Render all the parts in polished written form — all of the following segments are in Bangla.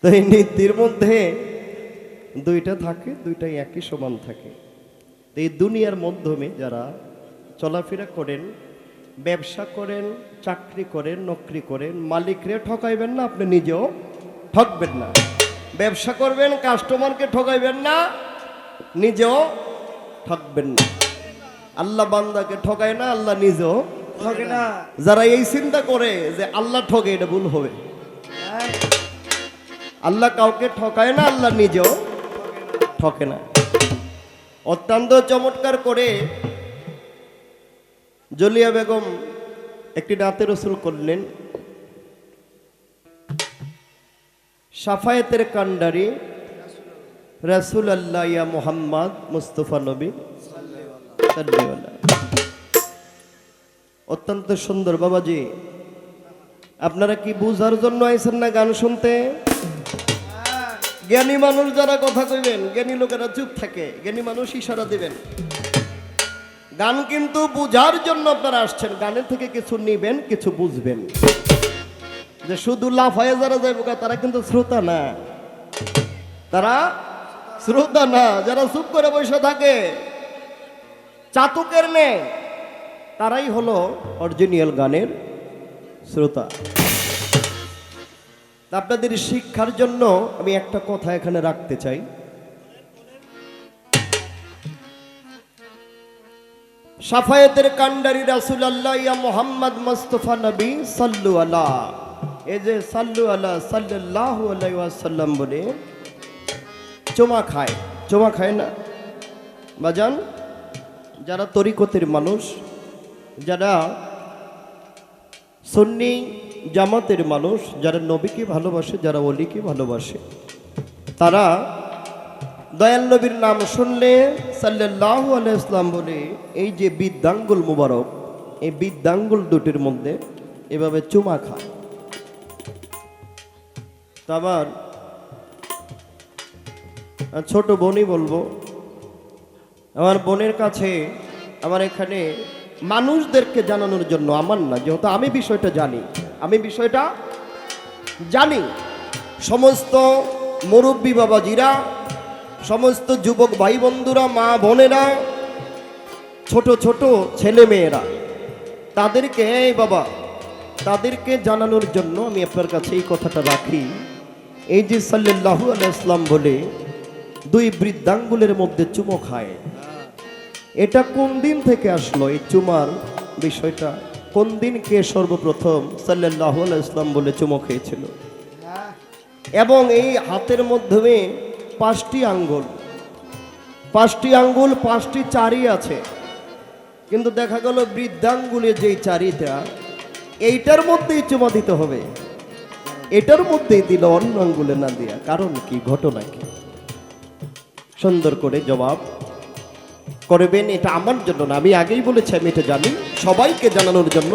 তো এই নীতির মধ্যে দুইটা থাকে, দুইটাই একই সমান থাকে। তো এই দুনিয়ার মাধ্যমে যারা চলাফেরা করেন, ব্যবসা করেন, চাকরি করেন, নকরি করেন, মালিকরে ঠকাইবেন না, আপনি নিজেও ঠকবেন না। ব্যবসা করবেন, কাস্টমারকে ঠকাইবেন না, নিজেও ঠকবেন না। আল্লাহ বান্দাকে ঠকায় না, আল্লাহ নিজেও ঠকে না। যারা এই চিন্তা করে যে আল্লাহ ঠকে, এটা ভুল হবে। আল্লাহ কাউকে ঠকায় না, আল্লাহ নিজেও ঠকে না। অত্যন্ত চমৎকার করে জলিয়া বেগম একটি নাতে রসুল করলেন। সাফায়েতের কান্ডারি রাসূল আল্লাহ ইয়া মুহাম্মদ মুস্তাফা নবী সাল্লাল্লাহু আলাইহি। অত্যন্ত সুন্দর। বাবাজি, আপনারা কি বুঝার জন্য আইছেন না গান শুনতে? জ্ঞানী মানুষ যারা কথা কইবেন, জ্ঞানী লোকেরা চুপ থাকে, জ্ঞানী মানুষ ইশারা দিবেন। গান কিন্তু বুঝার জন্য আপনারা আসছেন, গানের থেকে কিছু নিবেন, কিছু বুঝবেন। যে শুধু লাফায়ে যারা যাইব তারা কিন্তু শ্রোতা না, তারা শ্রোতা না। যারা চুপ করে বসে থাকে চাতকের নে, তারাই হলো অরিজিনাল গানের শ্রোতা। আপনাদের শিক্ষার জন্য আমি একটা কথা এখানে রাখতে চাই। সাফায়েতের কান্ডারি রাসূলুল্লাহ ইয়া মুহাম্মদ মুস্তাফা নবী সাল্লু আলা, এই যে সাল্লু আলা সাল্লাল্লাহু আলাইহি ওয়াসাল্লাম বলে চুমা খায়। চুমা খায় না বাজান? যারা তরিকতের মানুষ, যারা সুন্নি জামাতের মানুষ, যারা নবীকে ভালোবাসে, যারা ওলিকে ভালোবাসে, তারা দয়াল নবীর নাম শুনলে সাল্লাল্লাহু আলাইহি ওয়াসাল্লাম বলে এই যে বৃদ্ধাঙ্গুল মুবারক, এই বৃদ্ধাঙ্গুল দুটির মধ্যে এভাবে চুমা খায়। আবার ছোট বোনই বলবো, আমার বোনের কাছে আমার এখানে মানুষদেরকে জানানোর জন্য, আমার না, যেহেতু আমি বিষয়টা জানি, সমস্ত মুরব্বী বাবাজিরা, সমস্ত যুবক ভাই বন্ধুরা, মা বোনেরা, ছোট ছোট ছেলে মেয়েরা, তাদেরকে বাবা, তাদেরকে জানানোর জন্য আমি আপনার কাছে এই কথাটা রাখি। এই যে সাল্লাল্লাহু আলাইহি ওয়াসাল্লাম বলে দুই বৃদ্ধাঙ্গুলের মধ্যে চুমো খায়, এটা কোন দিন থেকে আসলো? এই চুমার বিষয়টা কোন দিন কে সর্বপ্রথম সাল্লাল্লাহু আলাইহি ওয়াসাল্লাম বলে চুমো খেয়েছিল? এবং এই হাতের মাধ্যমে পাঁচটি আঙ্গুল, পাঁচটি চারি আছে, কিন্তু দেখা গেল বৃদ্ধাঙ্গুলের যেই চারিটা, এইটার মধ্যেই চুমা দিতে হবে, এটার মধ্যেই দিল, অন্য আঙ্গুলে না দিয়া। কারণ কি, ঘটনা কি? সুন্দর করে জবাব করবেন। এটা আমার জন্য না, আমি আগেই বলেছি, আমি এটা জানি, সবাইকে জানানোর জন্য।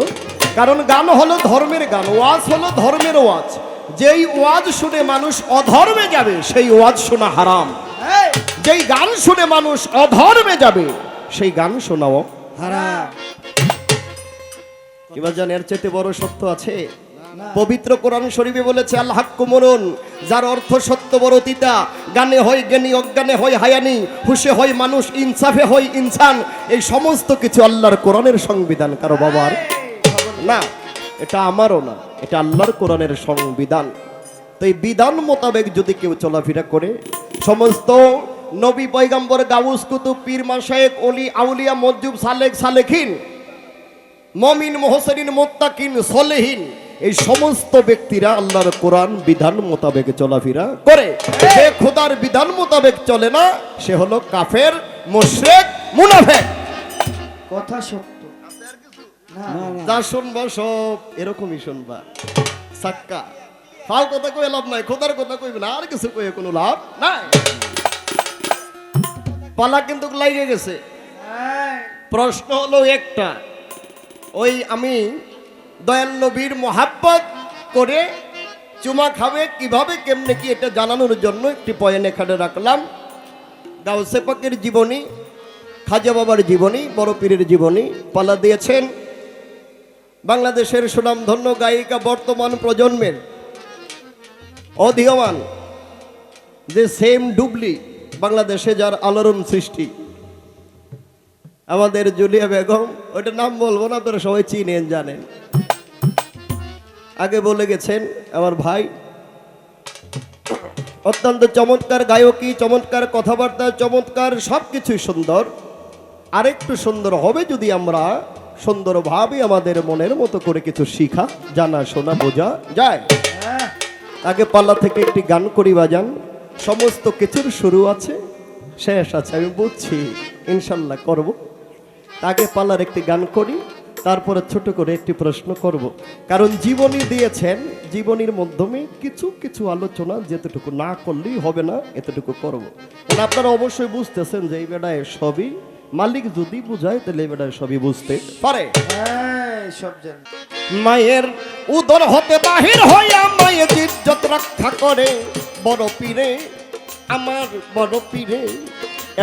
কারণ গান হলো ধর্মের গান, ওয়াজ হলো ধর্মের ওয়াজ। যেই ওয়াজ শুনে মানুষ অধর্মে যাবে, সেই ওয়াজ শোনা হারাম। যেই গান শুনে মানুষ অধর্মে যাবে, সেই গান শোনাও হারাম। এবার জানেন এর চাইতে বড় সত্য আছে? পবিত্র কোরআন শরীফে বলেছে আল হাক্কু মুরুন, যার অর্থ সত্য বড় তিতা। গানে হয় জ্ঞানী, অজ্ঞানে হয় হায়ানি, হুশে হয় মানুষ, ইনসাফে হয় ইনসান। এই সমস্ত কিছু আল্লাহর কোরআনের সংবিধান, কারো বাবার না, এটা আমারও না, এটা আল্লাহর কোরআনের সংবিধান। তো এই বিধান মোতাবেক যদি কেউ চলাফেরা করে, সমস্ত নবী পয়গম্বর, গাউস কুতুব, পীর মাশায়েখ, ওলি আউলিয়া, মজুব, সালেক, সালেখিন, মুমিন, মুহসিন, মুত্তাকিন, সলেহিন, এই সমস্ত ব্যক্তিরা আল্লাহর কোরআন বিধান মোতাবেক চলাফেরা করে। যে খোদার বিধান মোতাবেক চলে না, সে হলো কাফের, মুশরিক, মুনাফিক। কথা সত্য। যা শুনবা সব এরকমই শুনবা, সাক্কা ফাল কথা কই লাভ নাই, খোদার কথা কইবে না, আর কিছু কইয়ে কোনো লাভ নাই। পালা কিন্তু লাগে গেছে। প্রশ্ন হলো একটা, ওই আমি দয়াল নবীর মোহাব্বত করে চুমা খাবে কিভাবে, কেমনে কি, এটা জানানোর জন্য একটি পয়েন্ট এখানে রাখলাম। গাউসে পাকের জীবনী, খাজা বাবার জীবনী, বড় পীরের জীবনী পালা দিয়েছেন বাংলাদেশের সুনামধন্য গায়িকা, বর্তমান প্রজন্মের অধীয়মান যে সেম ডুবলি বাংলাদেশে যার আলোড়ন সৃষ্টি, আমাদের জুলিয়া বেগম, ওইটা নাম বলবো না, আপনারা সবাই চিনেন জানেন। আগে বলে গেছেন আমার ভাই, অত্যন্ত চমৎকার গায়কী, চমৎকার কথাবার্তা, চমৎকার সবকিছুই সুন্দর। আরেকটু সুন্দর হবে যদি আমরা সুন্দরভাবে আমাদের মনের মতো করে কিছু শিখা, জানা, শোনা, বোঝা যায়। আগে পাল্লা থেকে একটি গান করি বাজান। সমস্ত কিছুর শুরু আছে, শেষ আছে, আমি বুঝছি, ইনশাল্লাহ করব। আগে পাল্লার একটি গান করি, তারপরে ছোট করে একটি প্রশ্ন করব। কারণ জীবনী দিয়েছেন, জীবনীর মাধ্যমে কিছু কিছু আলোচনা যেতটুকু না করলেই হবে না, এতটুকু করব। কারণ আপনারা অবশ্যই বুঝতেছেন যে এই বেড়ায় সবই মালিক যদি বুঝায়, তাহলে এই বেড়ায় সবই বুঝতে পারে। সব জানি। মায়ের উদর হতে বাহির হইয়া মায়ের ইজ্জত রক্ষা করে বড় পীরে, আমার বড় পীরে।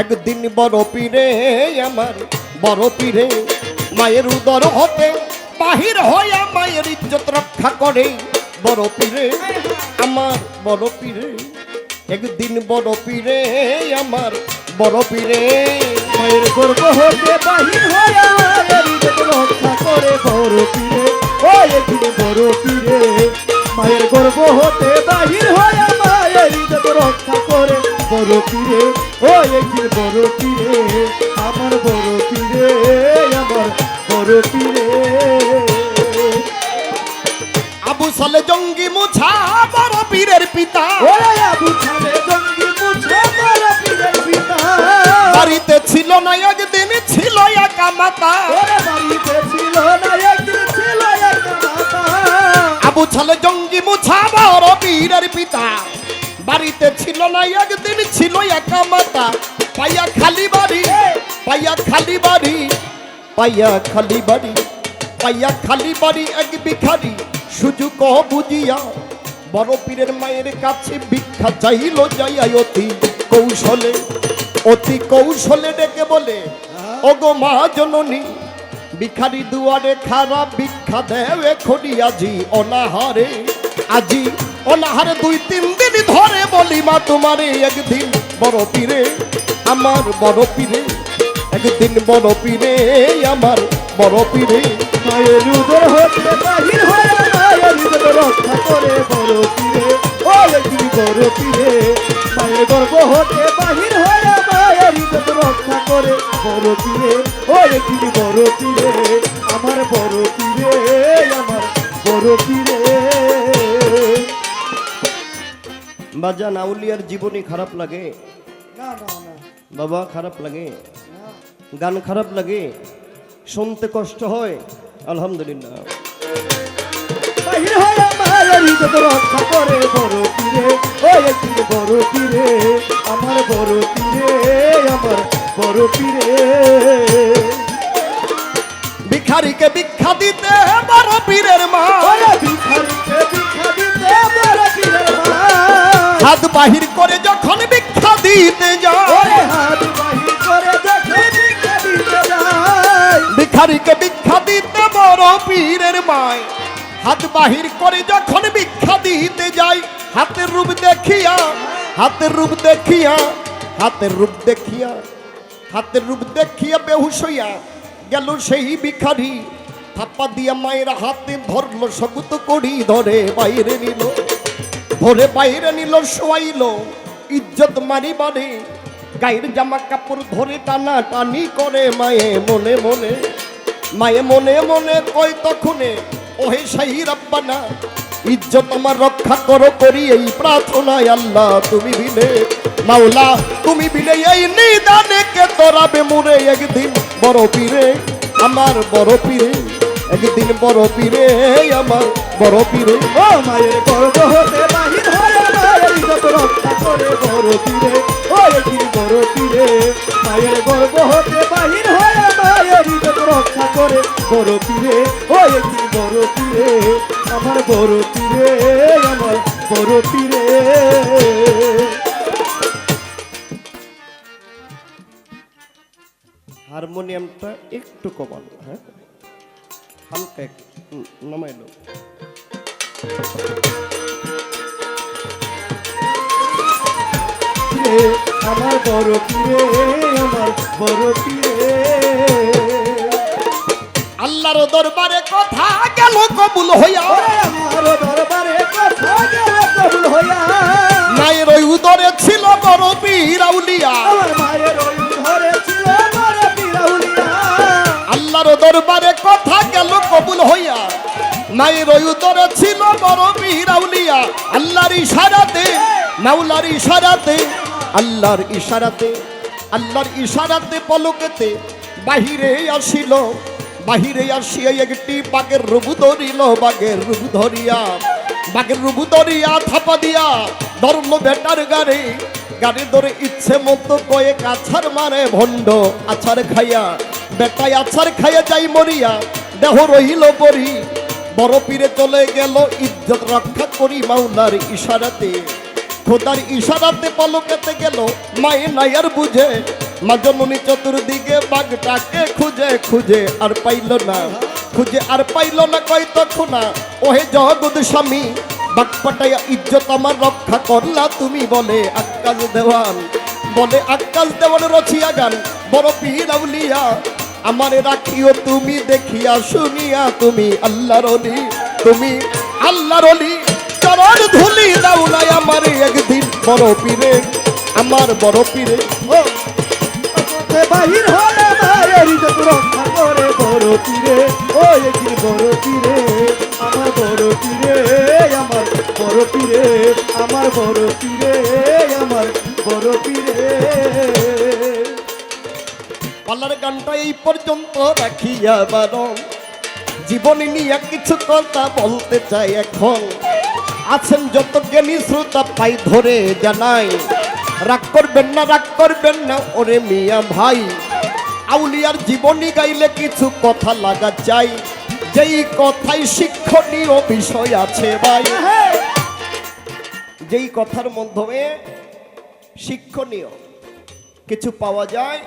একদিন বড় পীরে, আমার বড় পীরে, মায়ের উদর হতে বাহির হইয়া মায়ের ইজ্জত রক্ষা করে বড় পীরে, আমার বড় পীরে। একদিন বড় পীরে, আমার বড় পীরে। মায়ের গর্ব হতে বাহির হইয়া মায়ের ইজ্জত রক্ষা করে বড় পীরে, ও একদিন বড় পীরে। মায়ের গর্ব হতে বাহির হইয়া মায়ের ইজ্জত রক্ষা করে বড় পীরে, ও একদিন বড় পীরে, আমার বড় পীরে, আমার বড় পীরে। আবু সালে জঙ্গি মুছা বড় পীরের পিতা, ওরে আবু সালে জঙ্গি মুছা বড় পীরের পিতা। বাড়িতে ছিল না একদিন, ছিল একা মাতা। ওরে বাড়িতে ছিল না একদিন, ছিল একা মাতা। আবু সালে জঙ্গি মুছা বড় পীরের পিতা, বাড়িতে ছিল না একদিন, ছিল একা মাতা। পাইয়া খালি বাড়ি, পাইয়া খালি বাড়ি, পাইয়া খালি বাড়ি, পাইয়া খালি বাড়ি এক ভিখারি সুযোগ বুঝিয়া বড় পীরের মায়ের কাছে ভিক্ষা চাইল যাইয়া অতি কৌশলে, অতি কৌশলে ডেকে বলে, ওগো মা জননী, ভিখারি দুয়ারে খারাপ ভিক্ষা দেবে খড়ি আজি অনাহারে, আজি অনাহারে 2-3 দিন ধরে বলি মা তোমারে। একদিন বড় পীরে, আমার বড় পীরে, একদিন বড় পীরে, আমার বড় পীরে। মায়ের উদর হতে বাহির হয়ে মায়ের ইজ্জত রক্ষা করে বড় পীরে, ও একদিন বড় পীরে। মায়ের গর্ব হতে বাহির হয়ে মায়ের ইজ্জত রক্ষা করে বড় পীরে, ও একদিন বড় পীরে, আমার বড় পীরে, আমার বড় পীরে। বাজান আউলিয়ার জীবনী খারাপ লাগে না না না বাবা, খারাপ লাগে, না। গান খারাপ লাগে, শুনতে কষ্ট হয়। আলহামদুলিল্লাহ, বাহির হয়ে মায়ের ইজ্জত রক্ষা করে বড় পীরে, ও একদিন বড় পীরে, আমার বড় পীরে, আমার বড় পীরে। ভিখারিকে ভিক্ষা দিতে বড় পীরের মা, ওরে ভিখারিকে ভিক্ষা দিতে বড় পীরের মা। হাত বাহির করে যখন ভিক্ষা দিতে যায়, ওরে হাত বাহির করে দেখে ভিক্ষা দিতে যায়। ভিখারিকে ভিক্ষা দিতে বড় পীরের মায়, হাত বাহির করে যখন ভিক্ষা দিতে যায়, হাতের রূপ দেখিয়া, হাতের রূপ দেখিয়া, হাতের রূপ দেখিয়া, হাতের রূপ দেখিয়া বেহুশ হইয়া গেল সেই ভিখারি। থাপ্পা দিয়া মায়ের হাতে ধরলো, সগুত করি ধরে বাইরে নিল, ধরে বাইরে নিল, শোয়াইল ইজ্জত মারিবারে। গায়ের জামা কাপড় ধরে টানা টানি করে মায়ে মনে মনে, মায়ে মনে মনে কয় তখনে, ওহে শাহী রাব্বানা, ইজ্জত আমার রক্ষা করো করি এই প্রার্থনায়। আল্লাহ তুমি বিলে, মাওলা তুমি বিলে, এই নিদানে কে তোরাবে মুরে। একদিন বড় পীরে, আমার বড় পীরে, একদিন বড় পীরে, আমার বড় পীরে। ও মায়ের গর্ব হতে বাহির হয়ে মায়ের ইজ্জত রক্ষা করে বড় পীরে, ও একদিন বড় পীরে। মায়ের গর্ব হতে বাহির হয়ে মায়ের ইজ্জত রক্ষা করে বড় পীরে, ও একদিন বড় পীরে, আমার বড় পীরে, আমার বড় পীরে। হারমোনিয়ামটা একটু কমানো, হ্যাঁ, হালকা একটু নামাইলো। আমার বড় পীরে, আমার বড় পীরে। আল্লাহর দরবারে কথা গেল কবুল হইয়া, আমার দরবারে কথা গেল কবুল হইয়া, মায়ের ওই উদরে ছিল বড় পীর আউলিয়া। আমার মায়ের ওই ঘরে ছিল বড় পীর আউলিয়া। আল্লাহর দরবারে কথা গেল কবুল হইয়া, মায়ের ওই উদরে ছিল বড় পীর আউলিয়া। আল্লাহর ইশারাতে, মাওলার ইশারাতে, আল্লাহর ইশারাতে, আল্লাহর ইশারাতে পলকেতে বাহিরে আসিল। বাহিরে আসিয়া একটি বাঘের রূপ ধরিল, বাঘের রূপ ধরিয়া, বাঘের রূপ ধরিয়া থাপা দিয়া ধরল বেটার গাড়ি। গাড়ি ধরে ইচ্ছে মতো কয়েক আছাড় মারে ভণ্ড আছাড় খাইয়া, বেটায় আছাড় খাইয়া যাই মরিয়া, দেহ রহিল পরি। বড় পীরে চলে গেল ইজ্জত রক্ষা করি মাওলার ইশারাতে। খোদার ইশারাতে পলকেতে গেল মায়ে নাইয়ার বুঝে। মা জননী চতুর্দিকে বাঘটাকে খুঁজে খুঁজে আর পাইল না, খুঁজে আর পাইল না, কয় তখন না ওহে জগৎ স্বামী, বাঘ পাটাইয়া ইজ্জত আমার রক্ষা করলা তুমি, বলে আক্কাল দেওয়ান, বলে আক্কাল দেওয়ান রচিয়া গান। বড় পীর আউলিয়া আমারে রাখিও তুমি দেখিয়া শুনিয়া, তুমি আল্লাহর ওলি, তুমি আল্লাহর ওলি। চরণ ধুলি দাও নাই আমার একদিন বড় পীরে, আমার বড় পীরে। ও পথে বাহির হলে মায়ের ইজ্জত রক্ষা করে বড় পীরে, ও একদিন বড় পীরে, আমার বড় পীরে, আমার বড় পীরে, আমার বড় পীরে, আমার বড় পীরে। পাল্লার গানটা এই পর্যন্ত রাখিয়া বারণ, জীবনী নিয়ে কিছু কথা বলতে চাই এখন। আছেন যত জ্ঞানী শ্রোতা পাই ধরে জানাই, রাগ করবেন না, রাগ করবেন না ওরে মিয়া ভাই। আউলিয়ার জীবনী গাইলে কিছু কথা লাগা চাই, যেই কথাই শিক্ষণীয় বিষয় আছে ভাই, যেই কথার মাধ্যমে শিক্ষণীয় কিছু পাওয়া যায়,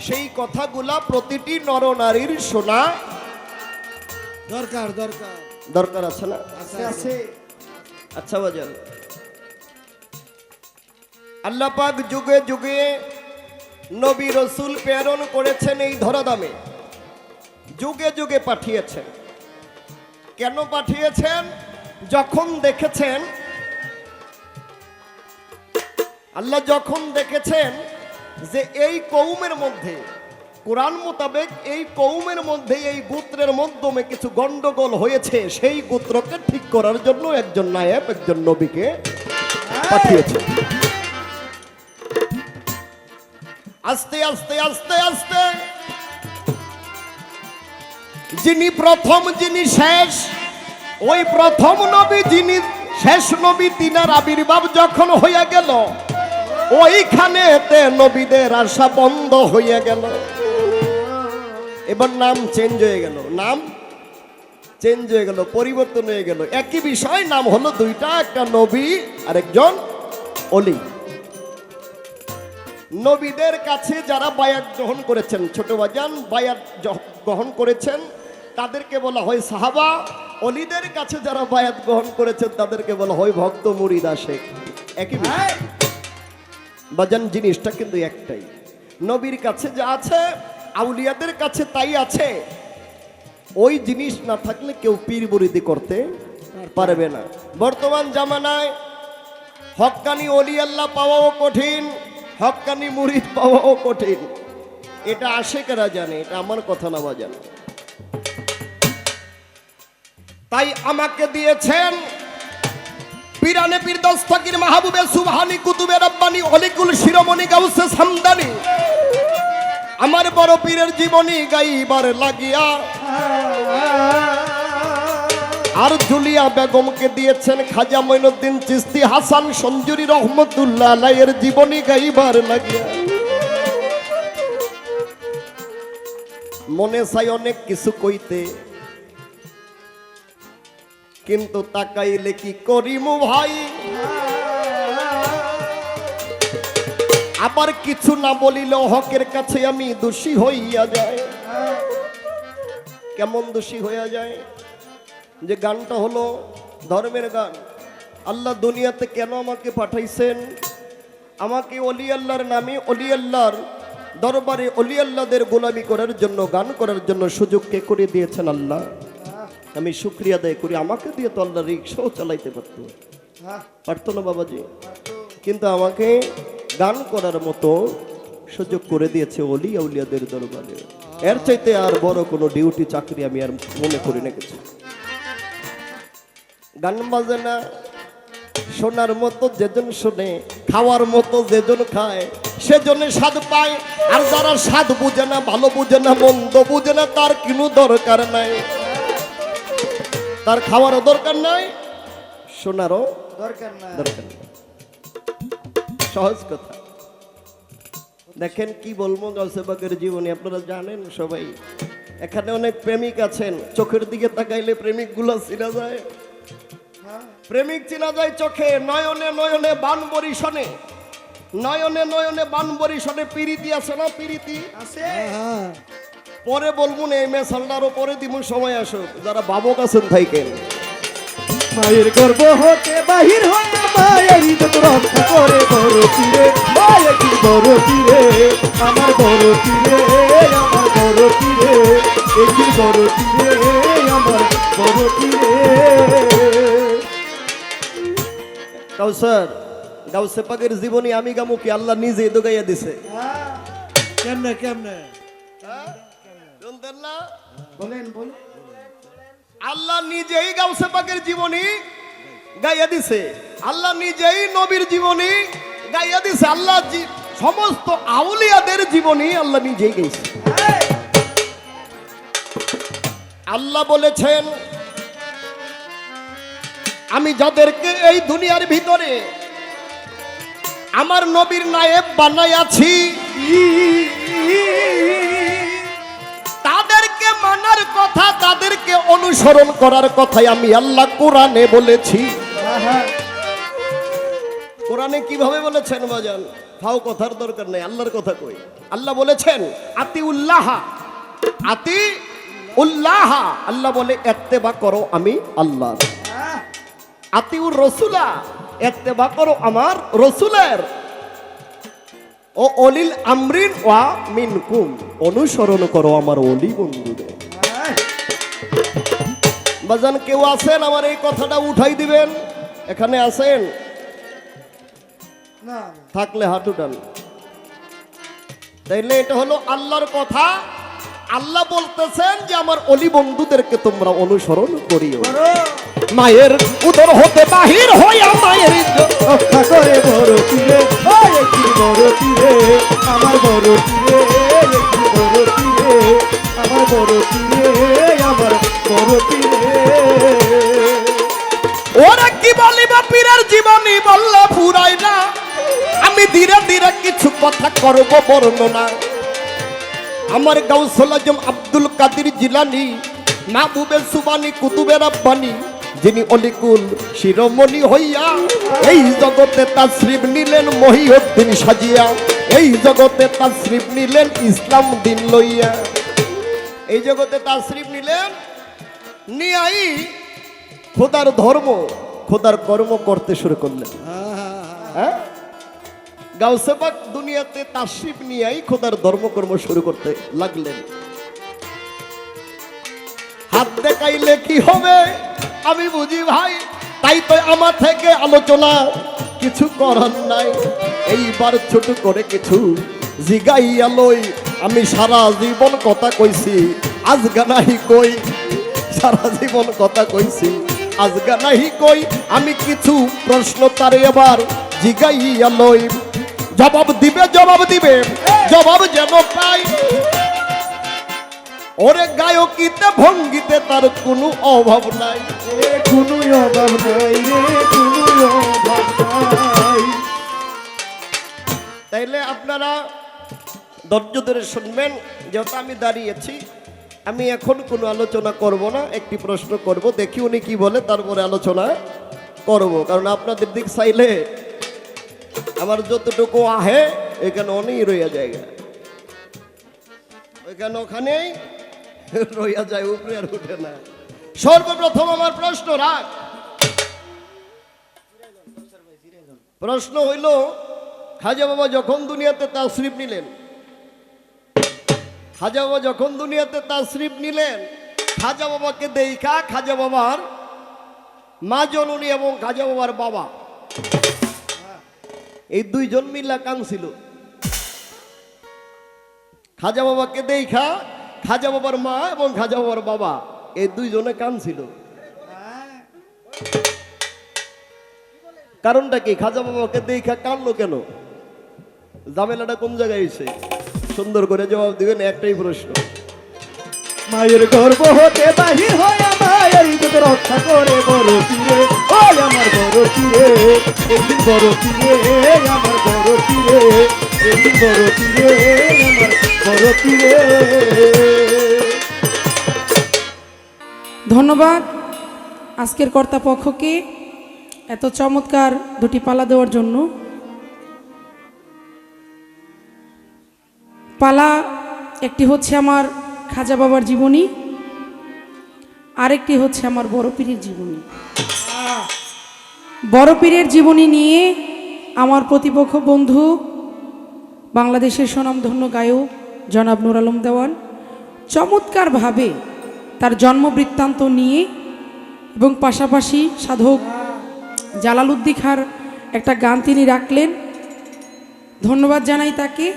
সেই কথাগুলা প্রতিটি নরনারীর শোনা দরকার দরকার দরকার আছে না? আছে আছে। আচ্ছা বাজান, আল্লাহ পাক যুগে যুগে নবী রসুল প্রেরণ করেছেন এই ধরাধামে, যুগে যুগে পাঠিয়েছেন। কেন পাঠিয়েছেন? যখন দেখেছেন, আল্লাহ যখন দেখেছেন যে এই কৌমের মধ্যে, কোরআন মোতাবেক এই কৌমের মধ্যে এই গোত্রের মাধ্যমে কিছু গন্ডগোল হয়েছে, সেই গোত্রকে ঠিক করার জন্য একজন নায়েব, একজন নবীকে পাঠিয়েছে। আস্তে আস্তে আস্তে আস্তে যিনি প্রথম যিনি শেষ, ওই প্রথম নবী যিনি শেষ নবী, তিনার আবির্ভাব যখন হয়ে গেল, ওইখানেতে নবীদের আশা বন্ধ হয়ে গেল। এবার নাম চেঞ্জ হয়ে গেল, নাম চেঞ্জ হয়ে গেল, পরিবর্তন হয়ে গেল। একই বিষয়, নাম হলো দুইটা, একটা নবী আর একজন অলি। নবীদের কাছে যারা বায়াত গ্রহণ করেছেন, ছোট বাজান বায়াত গ্রহণ করেছেন, তাদেরকে বলা হয় সাহাবা। অলিদের কাছে যারা বায়াত গ্রহণ করেছেন তাদেরকে বলা হয় ভক্ত মুরিদ আশেক। একই বিষয় বাজান, জিনিসটা কিন্তু একটাই। নবীর কাছে যা আছে, আউলিয়াদের কাছে তাই আছে। ওই জিনিস না থাকলে কেউ পীর মুরিদি করতে পারবে না। বর্তমান জামানায় হক্কানি অলি আল্লাহ পাওয়াও কঠিন, হক্কানি মুরিদ পাওয়াও কঠিন। এটা আশেকেরা জানে, এটা আমার কথা না বাজান। তাই আমাকে দিয়েছেন পীরানে পীর দস্তগীর মাহবুবে সুবহানি কুতুবে রব্বানি অলিকুল শিরোমণি গাউসে সামদানি, আমার বড় পীরের জীবনী গাইবার লাগিয়া। আর জুলিয়া বেগমকে দিয়েছেন খাজা মঈনুদ্দিন চিশতি হাসান সঞ্জুরি রহমতুল্লাহ আলাইহির জীবনী গাইবার লাগিয়া। মনে চাই অনেক কিছু কইতে, কিন্তু তাকাইলে কি করিমু ভাই। আবার কিছু না বলিলেও হকের কাছে আমি দোষী হইয়া যায়। কেমন দোষী হইয়া যায়? যে গানটা হলো ধর্মের গান। আল্লাহ দুনিয়াতে কেন আমাকে পাঠাইছেন, আমাকে অলি আল্লাহর নামে অলি আল্লাহর দরবারে অলি আল্লাহদের গোলামি করার জন্য, গান করার জন্য সুযোগ কে করে দিয়েছেন আল্লাহ। আমি শুকরিয়া আদায় করি। আমাকে দিয়ে তো আল্লাহ রিক্সাও চালাইতে পারতো, পারতো না বাবাজি? কিন্তু আমাকে গান করার মতো সুযোগ করে দিয়েছে অলি আউলিয়াদের দরবারে। এর চাইতে আর বড় কোনো ডিউটি চাকরি আমি আর মনে করি না কিছু। গান বাজনা শোনার মতো যেজন শোনে, খাওয়ার মতো যেজন খায়, সেজন্য স্বাদ পায়। আর যারা স্বাদ বুঝে না, ভালো বুঝে না, মন্দ বুঝে না, তার কোনো দরকার নাই। তার খাওয়ারও দরকার নাই, শোনারও দরকার না। দরকার নেই। সহজ কথা। দেখেন কি বলবো গাউসে পাকের জীবনী, আপনারা জানেন সবাই। এখানে অনেক প্রেমিক আছেন, চোখের দিকে তাকাইলে প্রেমিক গুলো চিনা যায়। প্রেমিক চিনা যায় চোখে, নয়নে নয়নে বান বরিশনে, নয়নে নয়নে বান বরিশনে। প্রীতি আছে না? প্রীতি আছে। পরে বলবো না, এই মেসালটারও পরে দিব, সময় আসুক। যারা বাবক আছেন থাইকেন। মায়ের গর্ভ হতে বাহির হয় মায়ের ইজ্জত রক্ষা করে বড় তীরে, মায়ের কি বড় তীরে, আমার বড় তীরে, আমার বড় তীরে, একই বড় তীরে, আমার বড় তীরে। কাউসার গাউসে পাকের জীবনী আমি গামু কি আল্লাহ নিজে দোগাইয়া দিছে। কেমনে কেমনে শুনতেন না? বলেন বলেন। আল্লাহ নিজেই গাউসে পাকের জীবনী গাইয়া দিছে। আল্লাহ নিজেই নবীর জীবনী গাইয়া দিছে। আল্লাহ সমস্ত আউলিয়াদের জীবনী আল্লাহ নিজেই গাইছে। আল্লাহ বলেছেন, আমি যাদেরকে এই দুনিয়ার ভিতরে আমার নবীর নায়েব বানাইয়াছি, তাদেরকে মানার কথা, তাদেরকে অনুসরণ করার কথাই আমি আল্লাহ কোরআনে বলেছি। কোরআনে কিভাবে বলেছেন বাজান? ফাও কথার দরকার নেই, আল্লাহর কথা কই। আল্লাহ বলেছেন আতি উল্লাহ, আতি উল্লাহ। আল্লাহ বলে ইত্তেবা করো আমি আল্লাহ। আতিউর রসুলা, ইত্তেবা করো আমার রসুলের। ও অলিল আমরিন ওয়া মিনকুম, অনুসরণ করো আমার অলি বন্ধুদের। বাজান কেউ আছেন আমার এই কথাটা উঠাই দিবেন? এখানে আছেন? না থাকলে হাত উঠান। তাইলে এটা হলো আল্লাহর কথা। আল্লাহ বলতেছেন যে আমার অলি বন্ধুদেরকে তোমরা অনুসরণ করিও। মায়ের উদর হতে বাহির হইয়া মায়ের ইজ্জত রক্ষা করে বড় তীরে, একই বড় তীরে, আমার বড় তীরে, একই বড় তীরে, আমার বড় তীরে, আমার বড় তীরে। ওরা কি বলিবা পীরের জীবনী বললে ফুরাই না। আমি ধীরে ধীরে কিছু কথা করব বর্ণনা। আমার গাউসুল আজম আব্দুল কাদের জিলানী, মাহবুবে সুবানি, কুতুবে রাব্বানি, যিনি অলিকুল শিরোমণি হইয়া এই জগতে তাশরিফ নিলেন মহিউদ্দিন সাজিয়া, এই জগতে তাশরিফ নিলেন ইসলাম দিন লইয়া। এই জগতে তাশরিফ নিলেন, নিয়াই খোদার ধর্ম, খোদার কর্ম করতে শুরু করলেন। হ্যাঁ, গাউসে পাক দুনিয়াতে তাশরিফ নিয়েই খোদার ধর্মকর্ম শুরু করতে লাগলেন। হাত দেখাইলে কি হবে আমি বুঝি ভাই, তাই তো আমার থেকে আলোচনা কিছু করার নাই। এইবার ছোট করে কিছু জিগাইয়া লই, আমি সারা জীবন কথা কইছি আজগা নাহি কই, সারা জীবন কথা কইছি আজগা নাহি কই। আমি কিছু প্রশ্ন তারে এবার জিগাইয়া লই, জবাব দিবে জবাব দিবে, জবাব যেন পাই। ওরে গায়কিতে ভঙ্গিতে তার কোনো অভাব নাই, কোনো অভাব নাই রে, কোনো অভাব নাই। তাইলে আপনারা ধৈর্য ধরে শুনবেন। যেহেতু আমি দাঁড়িয়েছি, আমি এখন কোনো আলোচনা করব না, একটি প্রশ্ন করব, দেখি উনি কি বলে, তারপরে আলোচনা করব। কারণ আপনাদের দিক চাইলে আমার যতটুকু আহে এখানে অনেক রইয়া জায়গা, ওইখানে ওখানেই রইয়া যায়, উপরে আর উঠে না। সর্বপ্রথম আমার প্রশ্ন রাখ, প্রশ্ন হইল খাজা বাবা যখন দুনিয়াতে তাশরিফ নিলেন, খাজা বাবা যখন দুনিয়াতে তাশরিফ নিলেন, খাজা বাবাকে দেখা খাজা বাবার মা জননী এবং খাজা বাবার বাবা এই দুইজন মিল্লা কাঁদছিল। খাজা বাবাকে দেখা খাজা বাবার মা এবং খাজা বাবার বাবা এই দুইজনে কাঁদছিল। কারণটা কি? খাজা বাবাকে দেখা কাঁদলো কেন? ঝামেলাটা কোন জায়গায় এসে? সুন্দর করে জবাব দিবেন, একটাই প্রশ্ন। মায়ের গর্ভ হতে বাহির হয়ে মায়ের ইজ্জত রক্ষা করে বড় পীরে, ওই আমার বড় পীরে, একদিন বড় পীরে, আমার বড় পীরে, একদিন বড় পীরে, আমার বড় পীরে। ধন্যবাদ আজকের কর্তাপক্ষকে এত চমৎকার দুটি পালা দেওয়ার জন্য। পালা একটি হচ্ছে আমার খাজা বাবার জীবনী, আরেকটি হচ্ছে আমার বড় পীরের জীবনী। বড় পীরের জীবনী নিয়ে আমার প্রতিপক্ষ বন্ধু বাংলাদেশের স্বনামধন্য গায়ক জনাব নুর আলম দেওয়ান চমৎকারভাবে তার জন্ম বৃত্তান্ত নিয়ে এবং পাশাপাশি সাধক জালালউদ্দিন খাঁর একটা গান তিনি রাখলেন। ধন্যবাদ জানাই তাকে,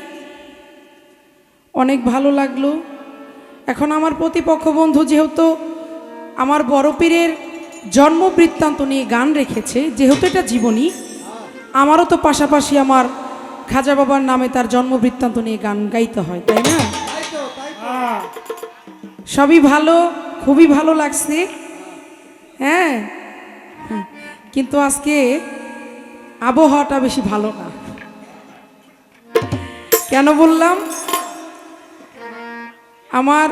অনেক ভালো লাগলো। এখন আমার প্রতিপক্ষ বন্ধু যেহেতু আমার বড় পীরের জন্ম বৃত্তান্ত নিয়ে গান রেখেছে, যেহেতু এটা জীবনী, আমারও তো পাশাপাশি আমার খাজা বাবার নামে তার জন্ম বৃত্তান্ত নিয়ে গান গাইতে হয়, তাই না? সবই ভালো, খুবই ভালো লাগছে। হ্যাঁ, কিন্তু আজকে আবহাওয়াটা বেশি ভালো না। কেন বললাম? আমার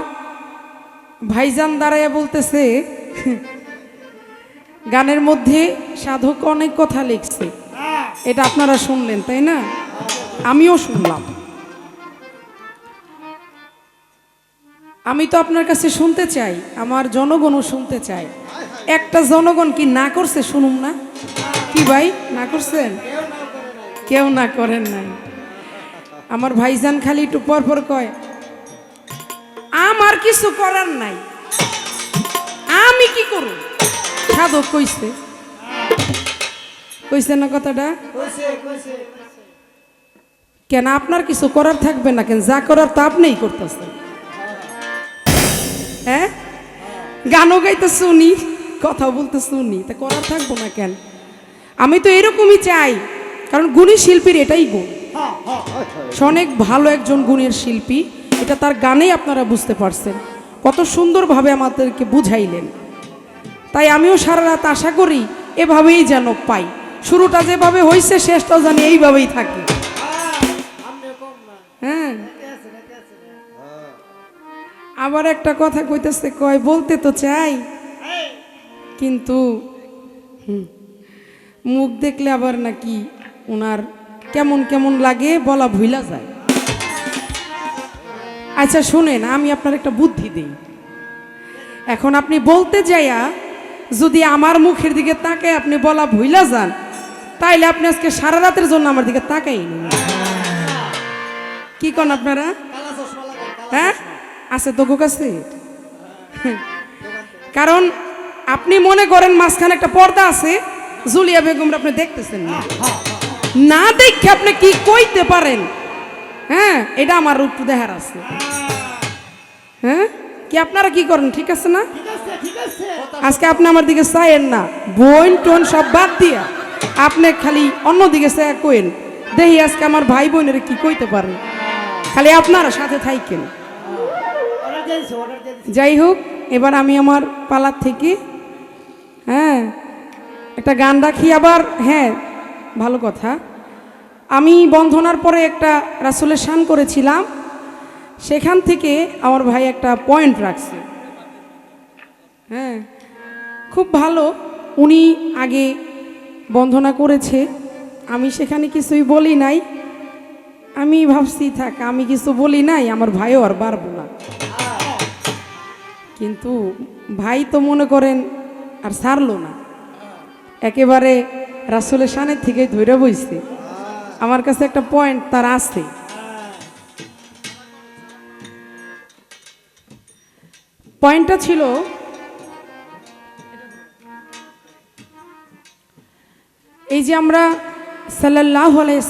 ভাইজান দাঁড়াইয়া বলতেছে গানের মধ্যে সাধক অনেক কথা লিখছে, এটা আপনারা শুনলেন তাই না? আমিও শুনলাম। আমি তো আপনার কাছে শুনতে চাই, আমার জনগণও শুনতে চাই। একটা জনগণ কি না করছে শুনুন না? কি ভাই, না করছেন? কেউ না করেন নাই। আমার ভাইজান খালি একটু পর পর কয় আমার কিছু করার নাই, আমি কি করব? সাধক কইছে, কইছে না কথাটা? কেন আপনার কিছু করার থাকবে না কেন? যা করার তা আপনিই করতেছেন। হ্যাঁ, গানও গাইতে শুনি, কথা বলতে শুনি, তা করার থাকবো না কেন? আমি তো এরকমই চাই, কারণ গুণী শিল্পীর এটাই গুণ। অনেক ভালো একজন গুণের শিল্পী, এটা তার গানেই আপনারা বুঝতে পারছেন। কত সুন্দরভাবে আমাদেরকে বুঝাইলেন। তাই আমিও সারা রাত আশা করি এভাবেই যেন পাই, শুরুটা যেভাবে হয়েছে শেষটাও জানি এইভাবেই থাকে। হ্যাঁ, আবার একটা কথা কইতেছে, কয় বলতে তো চাই কিন্তু মুখ দেখলে আবার নাকি ওনার কেমন কেমন লাগে, বলা ভুলা যায়। আচ্ছা শুনেন, আমি আপনার একটা বুদ্ধি দিই। এখন আপনি বলতে যাইয়া যদি আমার মুখের দিকে তাকায় আপনি বলা ভুলা যান, তাইলে আপনি আজকে সারা রাতের জন্য আমার দিকে তাকাই নেন। কি কন আপনারা? হ্যাঁ, আছে তো কাছে। কারণ আপনি মনে করেন মাঝখানে একটা পর্দা আছে, জুলিয়া বেগমরা আপনি দেখতেছেন না, না দেখে আপনি কি কইতে পারেন? হ্যাঁ, এটা আমার একটু দেখার আছে। হ্যাঁ, কি আপনারা কি করেন? ঠিক আছে না? আজকে আপনি আমার দিকে চাইেন না, বোন টোন সব বাদ দিয়া আপনি খালি অন্যদিকে চাই কইন, দেখি আজকে আমার ভাই বোনের কি কইতে পারেন। খালি আপনারা সাথে থাকেন। যাই হোক, এবার আমি আমার পালার থেকে হ্যাঁ একটা গান রাখি। আবার হ্যাঁ, ভালো কথা, আমি বন্ধনার পরে একটা রাসূলের শান করেছিলাম, সেখান থেকে আমার ভাই একটা পয়েন্ট রাখছে। হ্যাঁ, খুব ভালো। উনি আগে বন্ধনা করেছে, আমি সেখানে কিছুই বলি নাই। আমি ভাবছি থাক, আমি কিছু বলি নাই, আমার ভাইও আর পারবো না। কিন্তু ভাই তো মনে করেন আর ছাড়লো না, একেবারে রাসূলের শানের থেকে ধরে বইছে। আমার কাছে একটা পয়েন্ট তার আছে। পয়েন্টটা ছিল এই যে আমরা সাল্লাল্লাহু আলাইহি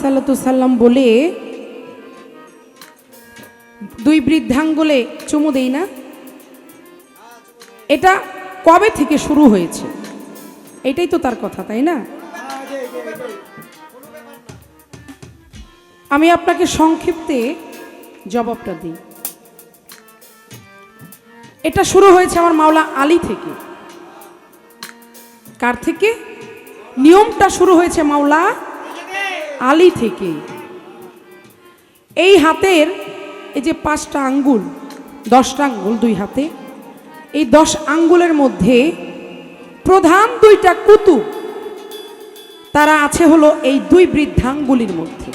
সাল্লাম বলে দুই বৃদ্ধাঙ্গুলে চুমু দেই না, এটা কবে থেকে শুরু হয়েছে? এটাই তো তার কথা, তাই না? আমি আপনাকে সংক্ষিপ্তে জবাবটা দিই। এটা শুরু হয়েছে আমার মাওলা আলী থেকে। কার থেকে? নিয়মটা শুরু হয়েছে মাওলা আলী থেকে। এই হাতের এই যে 5টা আঙ্গুল, 10টা আঙ্গুল দুই হাতে, এই 10 আঙ্গুলের মধ্যে প্রধান 2টা কুতুব তারা আছে হলো এই দুই বৃদ্ধাঙ্গুলির মধ্যে।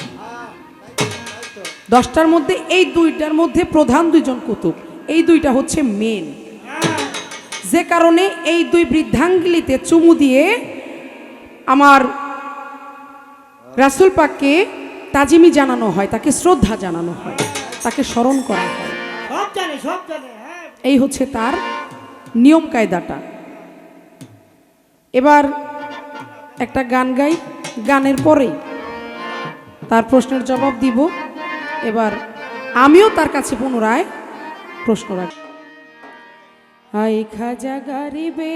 10টার মধ্যে এই 2টার মধ্যে প্রধান 2জন কুতুব, এই 2টা হচ্ছে মেন, যে কারণে এই দুই বৃদ্ধাঙ্গুলিতে চুমু দিয়ে আমার রাসূল পাককে তাজিমি জানানো হয়, তাকে শ্রদ্ধা জানানো হয়, তাকে স্মরণ করা হয়। এই হচ্ছে তার নিয়ম কায়দাটা। এবার একটা গান গাই, গানের পরে তার প্রশ্নের জবাব দিব। এবার আমিও তার কাছে পুনরায় প্রশ্ন রাখি। হাই খাজা গরিবে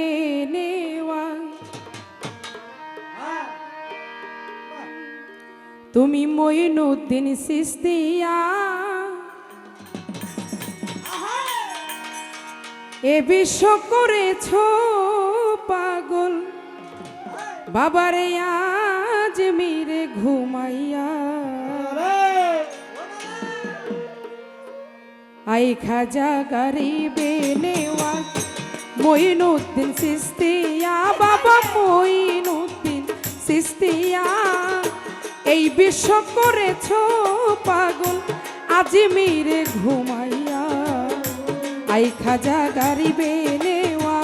নেওয়া, তুমি মঈনুদ্দিন চিশতিয়া, এ বিশ্ব করেছ পাগল, বাবারে আজ মিরে ঘুমাইয়া। আই খাজা গরিবে নেওয়া, মঈনুদ্দিন চিশতিয়া, বাবা মঈনুদ্দিন চিশতিয়া, এই বিশ্ব করেছ পাগল, আজ মিরে ঘুমাইয়া। আই খাজা গরিবে নেওয়া,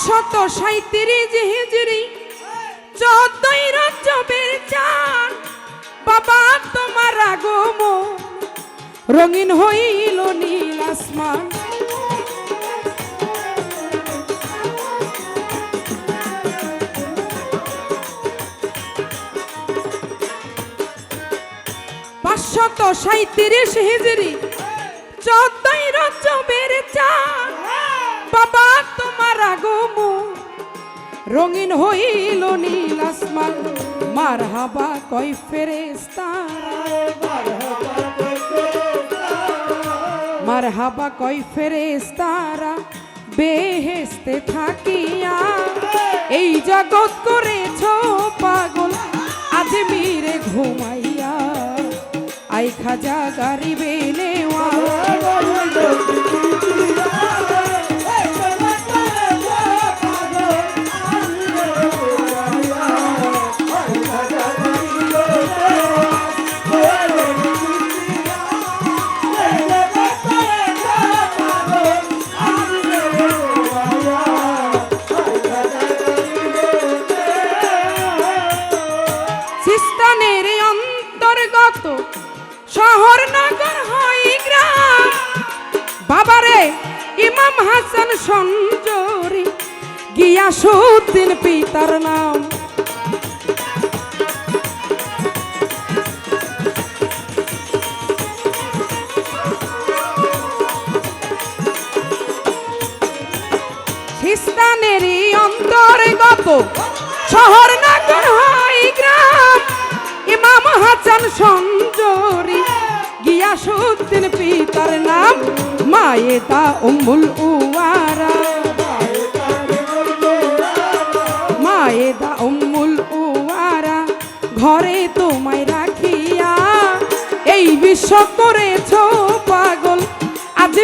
শত 37 হিজরি 14 রজবের চাঁদ, বাবা তোমার আগমন রঙিন হইল নীল আসমান। পাঁচশত 37 হিজরি 14 রজবের চাঁদ, বাবা তোমার আগমন রঙিন হইল নীল আসমান। মারহাবা কয় ফেরেশতারা, মারহাবা কয় ফেরেশতারা, বেহেশতে থাকিয়া, এই জগৎ করেছ পাগল, আজ মিরে ঘুমাইয়া। আই খাজা গরিবে নেওয়া, সিস্তানের অন্তর্গত শহর নগর হয় গ্রাম, বাবারে ইমাম হাসান সঞ্জরি, গিয়াসউদ্দিন পিতার নাম। সিস্তানের অন্তর্গত শহর নগর হয় গ্রাম, ইমাম হাসান সঞ্জরি, গিয়াসউদ্দিন পিতার নাম। মায়েদা উম্মুল উওয়ারা, মায়েদা উম্মুল উওয়ারা, ঘরে তোমায় রাখিয়া, এই বিশ্ব করেছ পাগল, আজ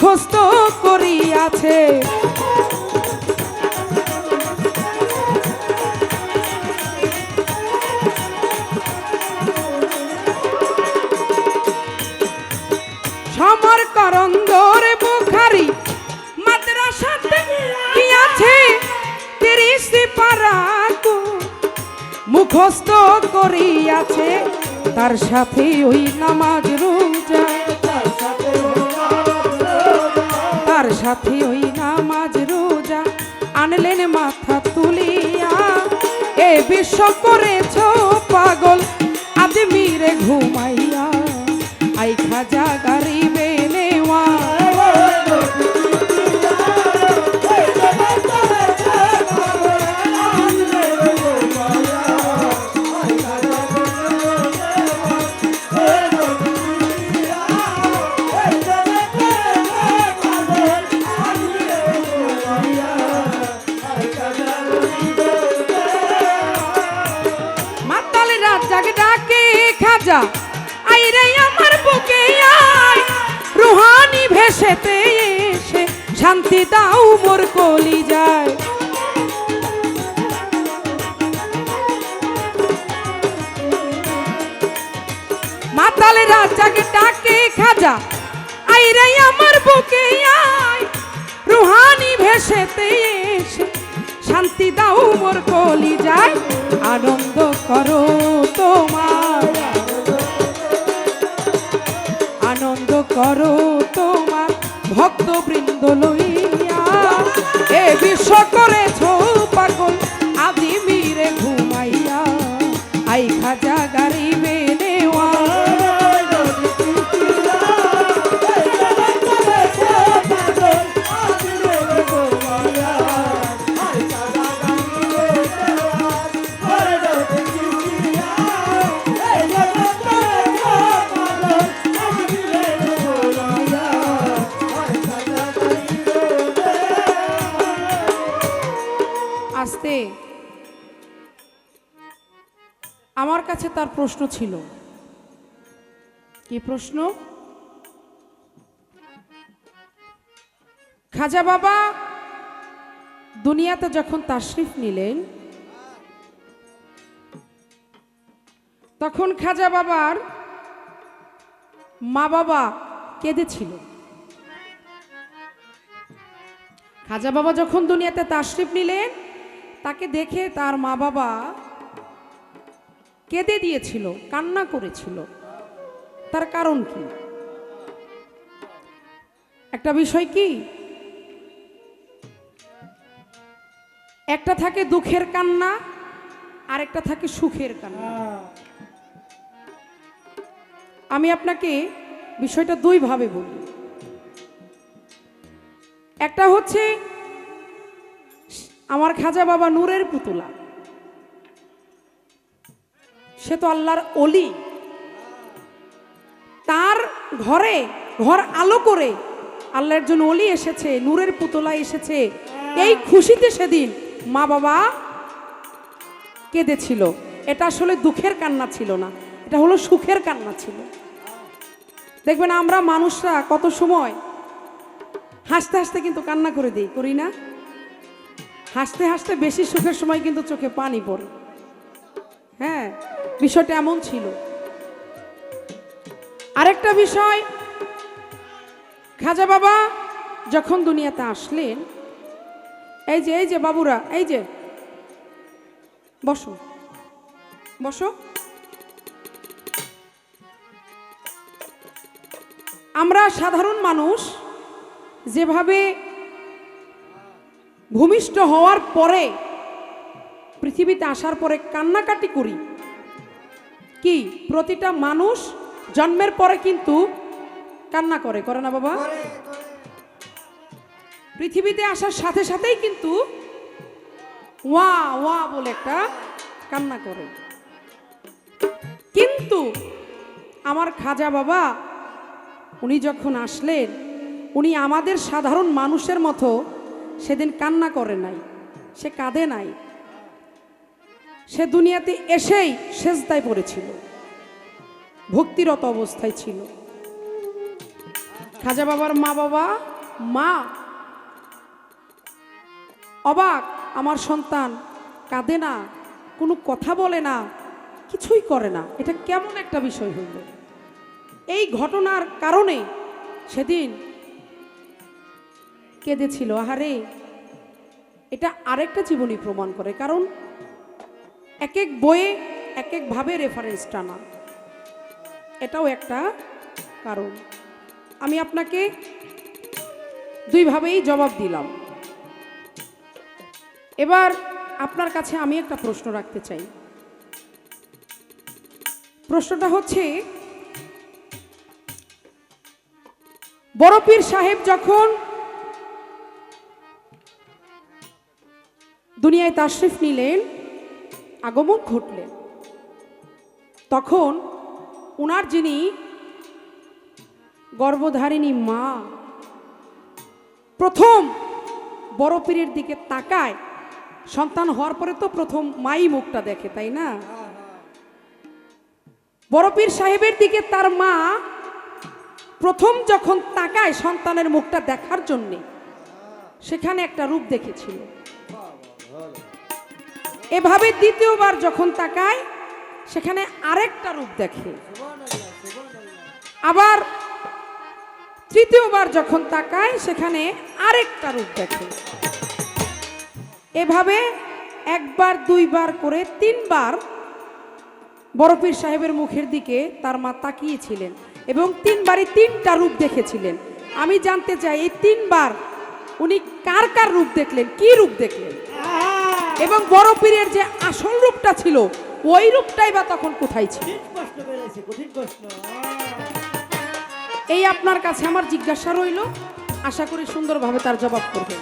মুখস্থ করিয়াছে। সমর করন্দর বুখারি মাদ্রাসাতে কি আছে 30 পারা মুখস্থ করিয়াছে। তার সাথে ওই নামাজ রোজা, তার সাথে ওই নামাজ রোজা আনলেন মাথা তুলিয়া। এ বিশ্ব করেছ পাগল আজমিরে ঘুমাইয়া। আই খাজা গরিবে নেওয়া মাতালেরা জাগ ডাকে খাজা আই রে আমার বুকে আয়। রুহানি ভেসেতে এসে শান্তি দাও মোর কলিজায়। মাতালেরা জাগ ডাকে খাজা আই রে আমার বুকে আয়। রুহানি ভেসেতে এসে শান্তি দাও মোর কলিজায়। আনন্দ করো তোমার, আনন্দ করো তোমার ভক্তবৃন্দ লইয়া। এ বিশ্ব করেছ পাগল আজমিরে ঘুমাইয়া। আই খাজা গরিবে নেওয়া আসতে। আমার কাছে তার প্রশ্ন ছিল। কি প্রশ্ন? খাজা বাবা দুনিয়াতে যখন তাশরিফ নিলেন তখন খাজা বাবার মা বাবা কেঁদেছিল। খাজা বাবা যখন দুনিয়াতে তাশরিফ নিলেন তাকে দেখে তার মা বাবা কেঁদে দিয়েছিল, কান্না করেছিল। তার কারণ কি? একটা বিষয় কি, একটা থাকে দুঃখের কান্না আর একটা থাকে সুখের কান্না। আমি আপনাকে বিষয়টা দুই ভাবে বলি। একটা হচ্ছে আমার খাজা বাবা নূরের পুতুলা, সে তো আল্লাহর ওলি। তার ঘরে ঘর আলো করে আল্লাহর জন্য ওলি এসেছে, নূরের পুতুলা এসেছে। এই খুশিতে সেদিন মা বাবা কেঁদেছিল। এটা আসলে দুঃখের কান্না ছিল না, এটা হলো সুখের কান্না ছিল। দেখবেন আমরা মানুষরা কত সময় হাসতে হাসতে কিন্তু কান্না করে দিই, করি না? হাসতে হাসতে বেশি সুখের সময় কিন্তু চোখে পানি পড়ে। হ্যাঁ, বিষয়টা এমন ছিল। আরেকটা বিষয়, খাজা বাবা যখন দুনিয়াতে আসলেন, এই যে বাবুরা, এই যে বসো বসো। আমরা সাধারণ মানুষ যেভাবে ভূমিষ্ঠ হওয়ার পরে পৃথিবীতে আসার পরে কান্নাকাটি করি, কি প্রতিটা মানুষ জন্মের পরে কিন্তু কান্না করে, করে না বাবা? পৃথিবীতে আসার সাথে সাথেই কিন্তু ওয়া ওয়া বলে একটা কান্না করে। কিন্তু আমার খাজা বাবা উনি যখন আসলেন, উনি আমাদের সাধারণ মানুষের মতো সেদিন কান্না করে নাই, সে কাঁদে নাই। সে দুনিয়াতে এসেই সেজদায় পড়েছিল, ভক্তিরত অবস্থায় ছিল। খাজা বাবার মা বাবা মা অবাক, আমার সন্তান কাঁদে না, কোনো কথা বলে না, কিছুই করে না, এটা কেমন একটা বিষয় হইল। এই ঘটনার কারণে সেদিন কেঁদেছিল। আহারে, এটা আরেকটা জীবনী প্রমাণ করে, কারণ এক এক বইয়ে এক একভাবে রেফারেন্স টানা, এটাও একটা কারণ। আমি আপনাকে দুইভাবেই জবাব দিলাম। এবার আপনার কাছে আমি একটা প্রশ্ন রাখতে চাই। প্রশ্নটা হচ্ছে, বড় পীর সাহেব যখন দুনিয়ায় তাশরিফ নিলেন, আগমন ঘটলেন, তখন উনার যিনি গর্ভধারিণী মা প্রথম বড় পীরের দিকে তাকায়। সন্তান হওয়ার পরে তো প্রথম মাই মুখটা দেখে, তাই না? বড় পীর সাহেবের দিকে তার মা প্রথম যখন তাকায় সন্তানের মুখটা দেখার জন্যে, সেখানে একটা রূপ দেখেছিল। এভাবে দ্বিতীয়বার যখন তাকায় সেখানে আরেকটা রূপ দেখে। আবার তৃতীয়বার যখন তাকায় সেখানে আরেকটা রূপ দেখে। এভাবে একবার দুইবার করে তিনবার বড় পীর সাহেবের মুখের দিকে তার মা তাকিয়েছিলেন এবং তিনবারই তিনটা রূপ দেখেছিলেন। আমি জানতে চাই, এই তিনবার উনি কার কার রূপ দেখলেন, কি রূপ দেখলেন, এবং বড় পীরের যে আসল রূপটা ছিল ওই রূপটাই বা তখন কোথায় ছিল? এই আপনার কাছে আমার জিজ্ঞাসা রইল, আশা করি সুন্দরভাবে তার জবাব করবেন।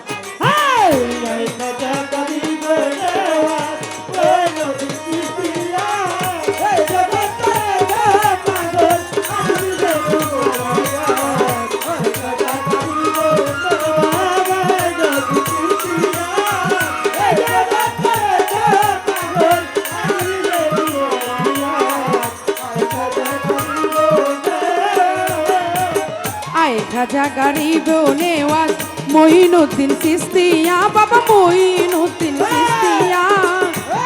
খাজা গরিব নেওয়াজ মঈনুদ্দিন চিশতিয়া, বাবা মঈনুদ্দিন চিশতিয়া,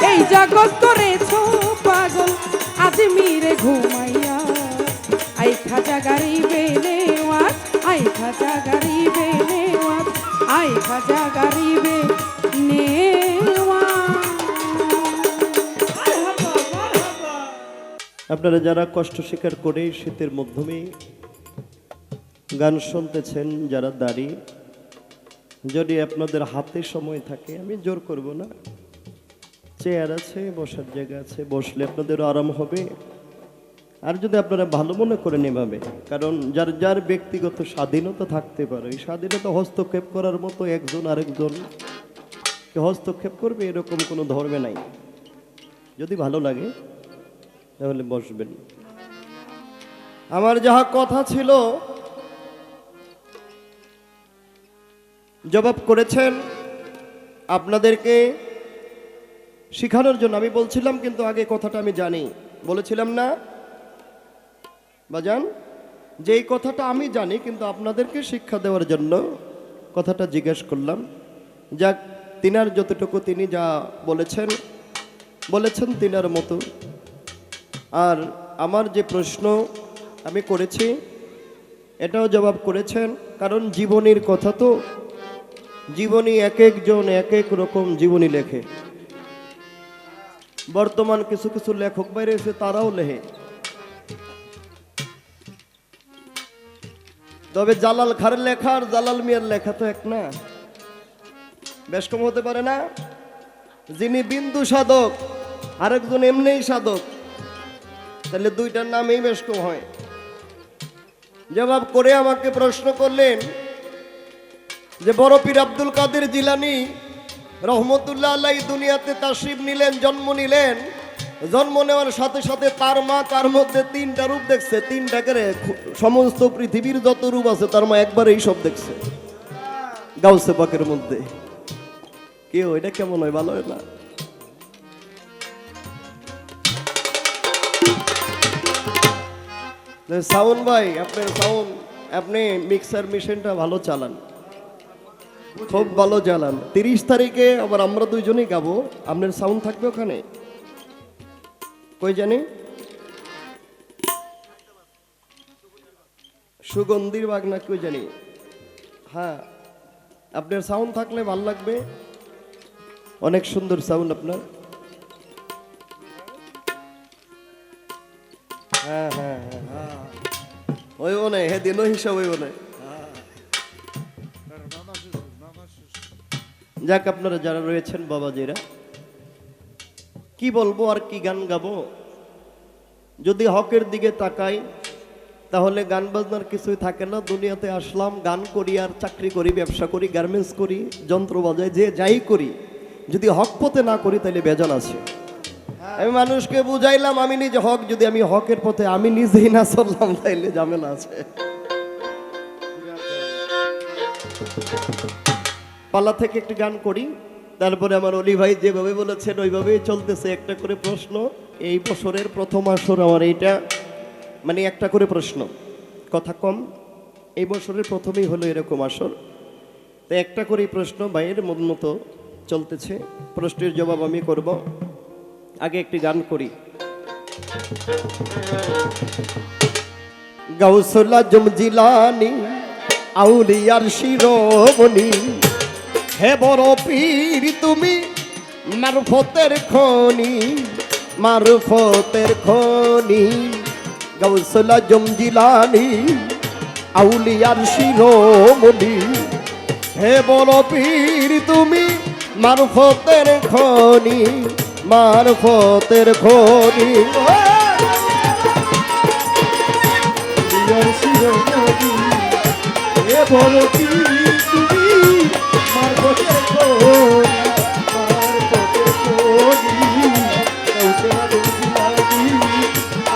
এই জগৎ করেছো পাগল আজমিরে ঘুমাইয়া। I Khwaja Gharibe Newaz, I Khwaja Gharibe Newaz, I খাজা গরিবে নেওয়াজ। আপনারা যারা কষ্ট স্বীকার করে শীতের মাধ্যমে গান শুনতেছেন, যারা দাঁড়িয়ে, যদি আপনাদের হাতে সময় থাকে, আমি জোর করব না, চেয়ার আছে, বসার জায়গা আছে, বসলে আপনাদেরও আরাম হবে। আর যদি আপনারা ভালো মনে করেন এভাবে, কারণ যার যার ব্যক্তিগত স্বাধীনতা থাকতে পারে, এই স্বাধীনতা হস্তক্ষেপ করার মতো একজন আরেকজনকে হস্তক্ষেপ করবে এরকম কোনো ধর্মে নাই। যদি ভালো লাগে তাহলে বসবেন। আমার যাহা কথা ছিল জবাব করেছেন আপনাদেরকে শিখানোর জন্য। আমি বলছিলাম কিন্তু আগে কথাটা আমি জানি, বলেছিলাম না বাজান, যে এই কথাটা আমি জানি কিন্তু আপনাদেরকে শিক্ষা দেওয়ার জন্য কথাটা জিজ্ঞেস করলাম। যাক, তিনার যতটুকু তিনি যা বলেছেন তিনার মতো। আর আমার যে প্রশ্ন আমি করেছি এটাও জবাব করেছেন, কারণ জীবনীর কথা তো, জীবনী এক একজন এক এক রকম জীবনী লেখে। বর্তমান কিছু কিছু লেখক বাইরে এসে তারাও লেখে, তবে জালাল খানের লেখা আর জালাল মিয়ার লেখা তো এক না, বেশ কম হতে পারে না। যিনি বিন্দু সাধক আরেকজন এমনিই সাধক, তাহলে দুইটার নামেই বেশ কম হয়। জবাব করে আমাকে প্রশ্ন করলেন যে বড় পীর আব্দুল কাদের জিলানী রহমতুল্লাহ আলাইহি দুনিয়াতে তাশরিফ নিলেন, জন্ম নিলেন। জন্ম নেওয়ার সাথে সাথে তার মা তার মধ্যে তিনটা রূপ দেখছে। তিনটা করে সমস্ত পৃথিবীর যত রূপ আছে তার মা একবারেই সব দেখছে গাউসে পাকের মধ্যে। কেউ এটা কেমন হয়? ভালো হয় না? সাউন্ড ভাই, আপনার সাউন্ড, আপনি মিক্সার মেশিনটা ভালো চালান। খুব ভালো জ্বালান। 30 তারিখে আবার আমরা দুইজনেই গাবো, আপনার সাউন্ড থাকবে ওখানে, কই জানি সুগন্ধির বাগ না কই জানি, হ্যাঁ আপনার সাউন্ড থাকলে ভাল লাগবে, অনেক সুন্দর সাউন্ড আপনার। হ্যাঁ হ্যাঁ হ্যাঁ হইব না, হে দিনও হিসাব হইব না। যাক, আপনারা যারা রয়েছেন বাবাজিরা, কি বলবো আর কি গান গাবো? যদি হকের দিকে তাকাই তাহলে গান বাজনার কিছুই থাকে না। দুনিয়াতে আসলাম, গান করি আর চাকরি করি, ব্যবসা করি, গার্মেন্টস করি, যন্ত্র বাজাই, যে যাই করি, যদি হক পথে না করি তাহলে বেজাল আছে। আমি মানুষকে বুঝাইলাম আমি নিজে হক, যদি আমি হকের পথে আমি নিজেই না চললাম তাইলে ঝামেলা আছে। পালা থেকে একটি গান করি, তারপরে আমার অলি ভাই যেভাবে বলেছেন ওইভাবেই চলতেছে। একটা করে প্রশ্ন, এই বছরের প্রথম আসর আমার এইটা, মানে একটা করে প্রশ্ন, কথা কম, এই বছরের প্রথমেই হলো এরকম আসর। তো একটা করেই প্রশ্ন ভাইয়ের মন মতো চলতেছে, প্রশ্নের জবাব আমি করব। আগে একটি গান করি। গাউসুল আজম জিলানী আউলিয়ার শিরোমণি, হে বড় পীর তুমি মারফতের খনি, মারফতের খনি। গাউসুল আজম জিলানী আউলিয়ার শিরোমণি, হে বড় পীর তুমি মারফতের খনি, মারফতের খনি। এ বড় পীর তুমি মারফতের খনি, মারফতের খনি। গাউসুল আজম জিলানী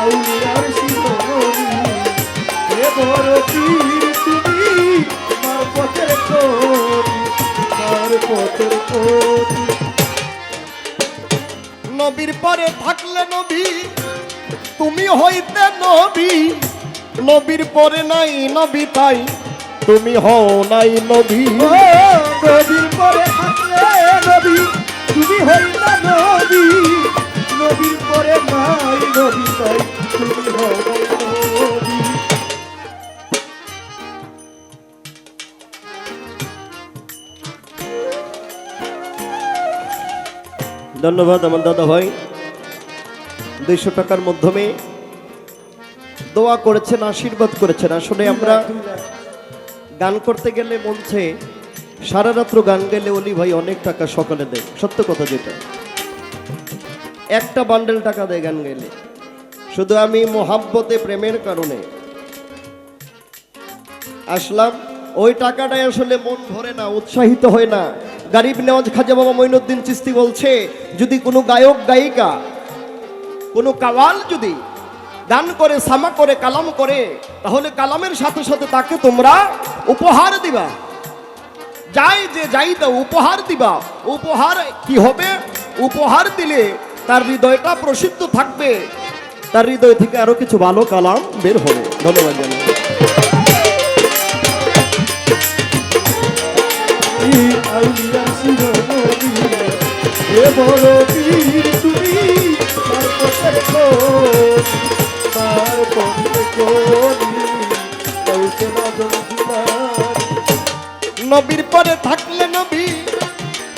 আউলিয়ার শিরোমণি, এ বড় পীর তুমি মারফতের খনি, মারফতের খনি। নবীর পরে থাকলে নবী তুমি হইতে নবী, নবীর পরে নাই নবী তাই তুমি হও নাই নবী। নবীর পরে থাকলে নবী তুমি হইলা নবী, নবীর পরে নাই নবী তাই তুমি হও নাই নবী। ধন্যবাদ আমার দাদা ভাই, 200 টাকার মাধ্যমে দোয়া করেছেন, আশীর্বাদ করেছেন। আসলে আমরা গান করতে গেলে মঞ্চে সারা রাত্র গান গেলে অলি ভাই অনেক টাকা সকালে দেয়, সত্য কথা যেটা, একটা বান্ডেল টাকা দেয় গান গেলে। শুধু আমি মোহাব্বতে প্রেমের কারণে আসলাম, ওই টাকাটাই আসলে মন ভরে না, উৎসাহিত হয় না। গরিব নেওয়াজ খাজা বাবা মঈনুদ্দিন চিস্তি বলছে, যদি কোনো গায়ক গায়িকা, কোনো কাওয়াল যদি গান করে, সামা করে, কালাম করে, তাহলে কালামের সাথে সাথে তাকে তোমরা উপহার দিবা, যাই যে যাই দাও উপহার দিবা। উপহার কি হবে? উপহার দিলে তার হৃদয়টা প্রসিদ্ধ থাকবে, তার হৃদয় থেকে আরো কিছু ভালো কালাম বের হবে। ধন্যবাদ জানাই। আউলিয়ার শিরোমণি, এ বড় পীর তুমি মারফতের খনি, মারফতের খনি। গাউসুল আজম জিলানী নবীর পরে থাকলে নবী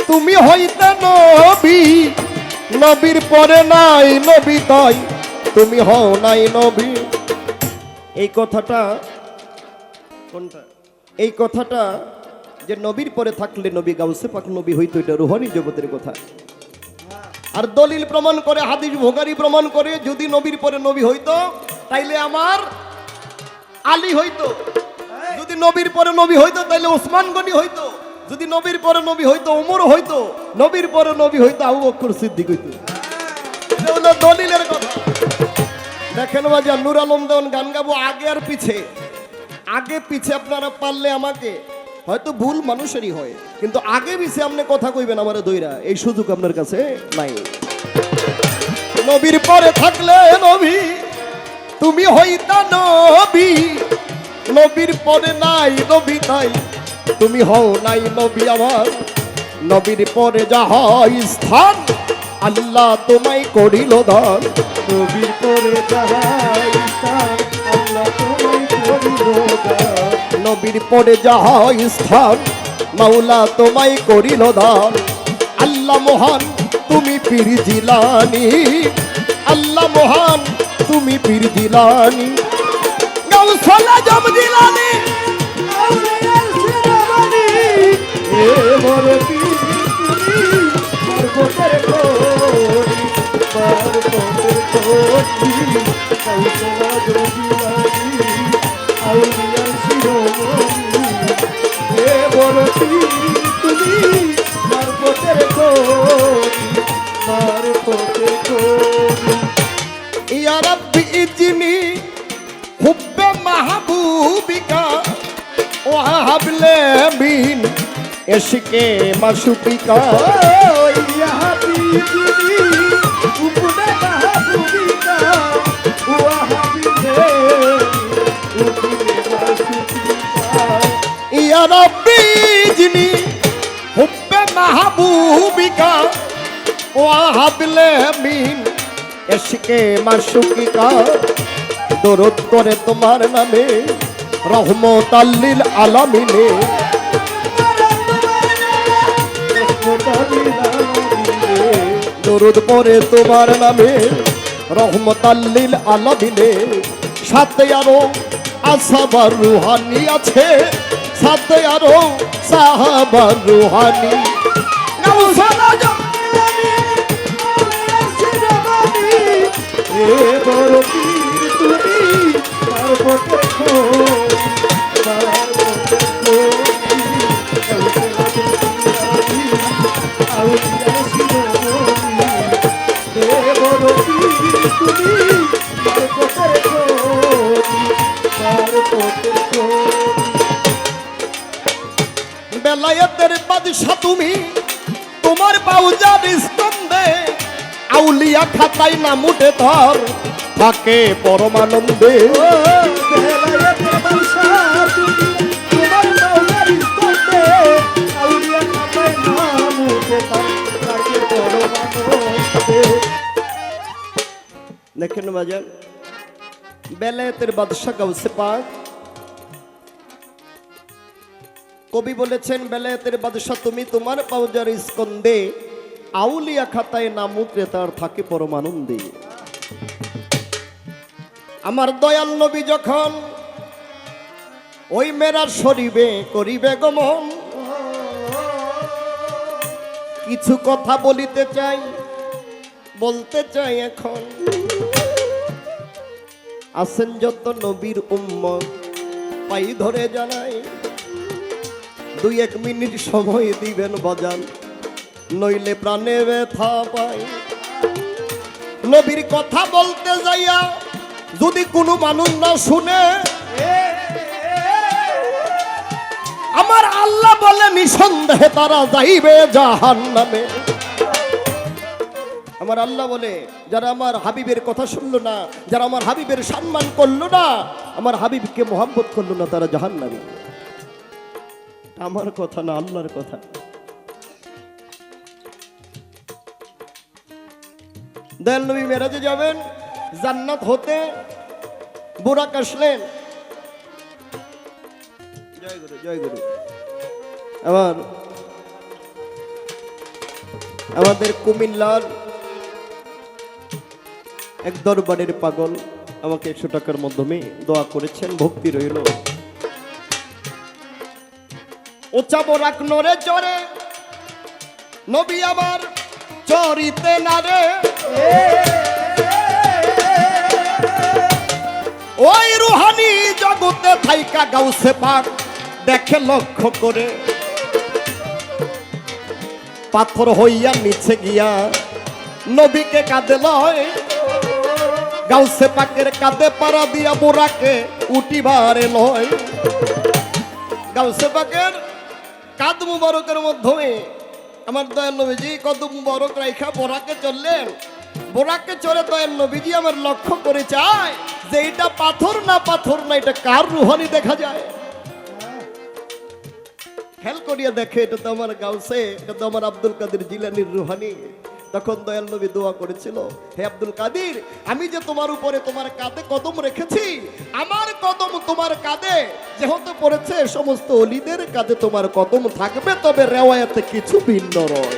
তুমি হইতে নবী, নবীর পরে নাই নবী তাই তুমি হও নাই নবী। এই কথাটা কোনটা? এই কথাটা যে নবীর পরে থাকলে নবী গাউসে পাক নবী হইতো, এটা রুহানি জগতের কথা। আর দলিল প্রমাণ করে, হাদিস ভোগারি প্রমাণ করে, যদি নবীর পরে নবী হইতো তাইলে আমার আলী হইতো, যদি নবীর পরে নবী হইতো তাইলে ওসমান গনি হইতো, যদি নবীর পরে নবী হইতো ওমর হইতো, নবীর পরে নবী হইতো আবু বকর সিদ্দিক হইতো। এটা হলো দলিলের কথা। দেখেন বাজা, নূর আলম দেওয়ান গান গাবো আগে আর পিছে, আগে পিছে আপনারা পারলে আমাকে, হয়তো ভুল মানুষেরই হয়, কিন্তু আগে পিছে আপনি কথা কইবেন আমার দইরা, এই সুযোগ আপনার কাছে নাই। নবীর পরে থাকলে নবী তুমি হইতা নবী, নবীর পরে নাই নবী তাই তুমি হও নাই নবী আমার, নবীর পরে যাহা স্থান আল্লাহ তোমায় করিল দান। নবীর পরে যাহাই স্থান আল্লাহ তোমায় করিল দান। নবীর পরে যাহা স্থান মাওলা তোমায় করিল দান। আল্লাহ মহান তুমি পীর জিলানী, আল্লাহ মহান তুমি পীর জিলানী, গাউসুল আজম জিলানী। আউলিয়ার শিরোমণি, এ মোর পীর তুমি পর্বতের খোঁজ, পর্বতের খোঁজ, গাউসুল আজম জিলানী, আউলিয়ার শিরোমণি, এ মোর পীর তুমি পর্বতের খোঁজ, পর্বতের খোঁজ। ইয়া রাব্বি ইজনি হুব্বে মাহবুবিকা ওয়া হাবলে মিন ইশকে মাশুকিকা। ইয়া রাব্বি ইজনি হুব্বে মাহবুবিকা ওয়া হাবলে মিন ইশকে মাশুকিকা। দরুদ করে তোমার নামে রহমতাল লিল আলামিনে, দরুদ পড়ে তোমার নামে রহমতাল লিল আলামিনে। সাথে আরো আসাবার রুহানি আছে, সাথে আরো সাহাবার রুহানি। গাউসুল আজম এ বড় পীর তুমি পর্বতের খোঁজ, পর্বতের খোঁজ, আউলিয়ার শিরোমণি। এ বড় পীর তুমি পর্বতের খোঁজ, পর্বতের খোঁজ। বেলায়েতের বাদশা তুমি, তোমার পাউজার স্কন্দে আউলিয়া খাতায় নাম উঠে ধর থাকে পরমানন্দে। দেখেন বাজান, বেলায়েতের বাদশা গাউসে পাক কবি বলেছেন, বেলায়েতের বাদশা তুমি, তোমার পাউজার স্কন্দে আউলিয়া খাতায় নাম উঠে তার থাকে পরমানন্দে। আমার দয়াল নবী যখন ওই মেরাজ শরীফে করিবে গমন, কিছু কথা বলিতে চাই, বলতে চাই এখন। আছেন যত নবীর উম্মত পাই ধরে জানাই, 2-1 মিনিট সময় দিবেন বাজান, নইলে প্রাণে ব্যথা পাই। নবীর কথা বলতে যাইয়া যদি কোনো মানুষ না শুনে, আমার আল্লাহ বলে নিঃসন্দেহে তারা যাইবে জাহান্নামে। আমার আল্লাহ বলে যারা আমার হাবিবের কথা শুনলো না, যারা আমার হাবিবের সম্মান করলো না, আমার হাবিবকে মোহাম্মত করলো না, তারা জাহান্নামে। আমার কথা না, আল্লাহর কথা। দয়াল নবী মেরাজে যাবেন, জান্নাত হতে বুরাক আসলেন। জয় গুরু, জয় গুরু। আবার আমাদের কুমিল্লার এক দরবারের পাগল আমাকে 100 টাকার মাধ্যমে দোয়া করেছেন, ভক্তি রইল। উচ্চা বোরাক নরে চরে নবী আমার চরিতে নারে, ওই রুহানি জগতে থাইকা গাউসে পাক দেখে লক্ষ্য করে, পাথর হইয়া নিচে গিয়া নবীকে কাঁদে লয়, গাউসে পাকের কাঁদে পাড়া দিয়া বোরাকে উঠিবারে লয়। গাউসে পাকের কাদ মুবারকের মাধ্যমে আমার দয়াল নবীজি কত মুবারক রাইখা বোরাকে চললেন। বোরাকে চলে দয়াল নবীজি আমার লক্ষ্য করে চায় যে এটা পাথর না, পাথর না, এটা কার রুহানি দেখা যায়। খেয়াল করিয়া দেখে এটা তো আমার গাউসে, এটা তো আমার আব্দুল কাদের জিলানির রুহানি। তখন দয়াল নবী দোয়া করেছিল, হে আব্দুল কাদের, আমি যে তোমার উপরে তোমার কাঁধে কদম রেখেছি, আমার কদম তোমার কাঁধে যেহেতু পড়েছে, সমস্ত অলিদের কাঁধে তোমার কদম থাকবে, তবে রেওয়ায়াতে কিছু ভিন্ন রয়।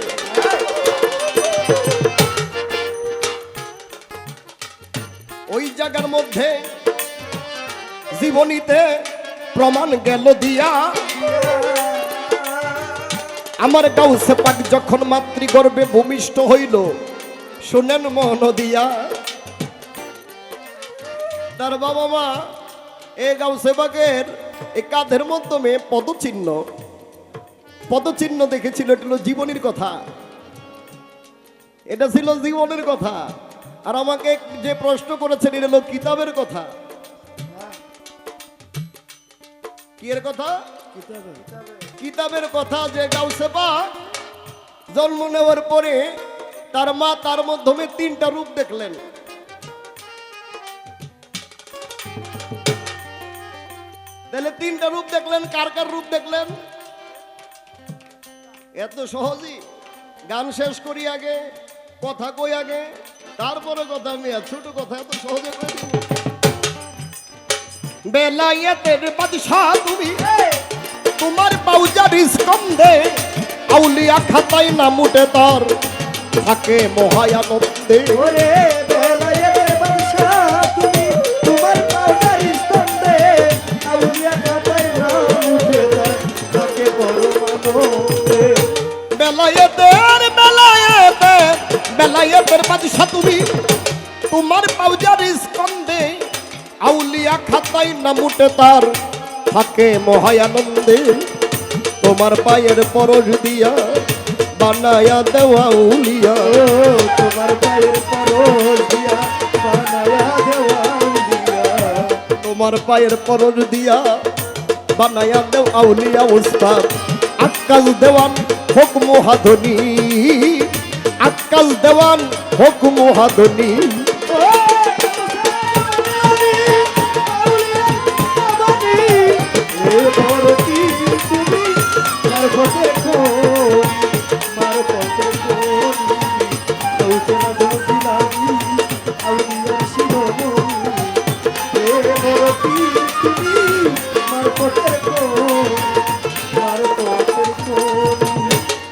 ওই জায়গার মধ্যে জীবনীতে প্রমাণ গেল দিয়া, আমার গাউসে পাক যখন মাতৃগর্ভে ভূমিষ্ঠ হইল, শুনেন মন দিয়া, তার বাবা মা এ গাউসে পাকের এই কাঁধের মাধ্যমে পদচিহ্ন দেখেছিল। এটা হলো জীবনীর কথা, এটা ছিল জীবনের কথা। আর আমাকে যে প্রশ্ন করেছেন এটা হলো কিতাবের কথা। কি এর কথা? কিতাবের কথা, যে গাউসে পাক জন্ম নেওয়ার পরে তার মা তার মাধ্যমে 3টা রূপ দেখলেন। তাহলে 3টা রূপ দেখলেন, কার কার রূপ দেখলেন? এত সহজই গান শেষ করি আগে, কথা কই আগে, তারপরে কথা মিয়া, ছোট কথা এত সহজে কই দিব। বেলায়েতের বাদশাহ তুমি, তোমার বাউজার স্কন্ধে আউলিয়া খাতায় নাম উঠে তার থাকে মহায়ানন্দে। ওরে বেলায়েতের বাদশাহ তুমি, তোমার বাউজার স্কন্ধে আউলিয়া খাতায় নাম উঠে তার থাকে বড় মানন্দে। বেলায়েতের বাদশাহ তুমি, তোমার বাউজার স্কন্ধে আউলিয়া খাতায় নাম উঠে তার থাকে মহায়ানন্দে। তোমার পায়ের পরশ দিয়া বানায়া দেওয়া উলিয়া, তোমার পায়ের পরশ দিয়া বানায়া দেওয়া উলিয়া, তোমার পায়ের পরশ দিয়া বানায়া দেও আউলিয়া উস্তাদ আক্কাল দেওয়ান হুকম হাধনী, আক্কাল দেওয়ান হুকম হাধনী।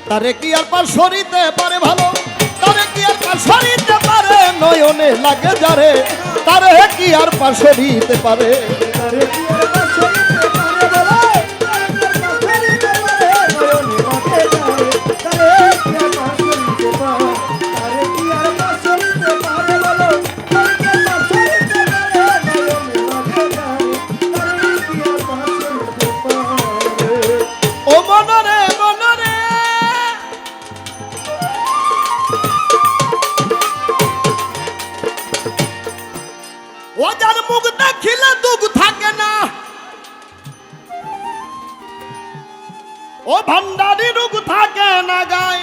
তারে কি আর পার সরিতে পারে ভালো, তারে কি আর পার সরিতে পারে নয়নে লাগে যারে, তারে কি আর পার সরিতে পারে। ও মনরে মনরে ও যার মুখ দেখিলে দুঃখ থাকে না, ও ভান্ডারি রূপ থাকে না গায়,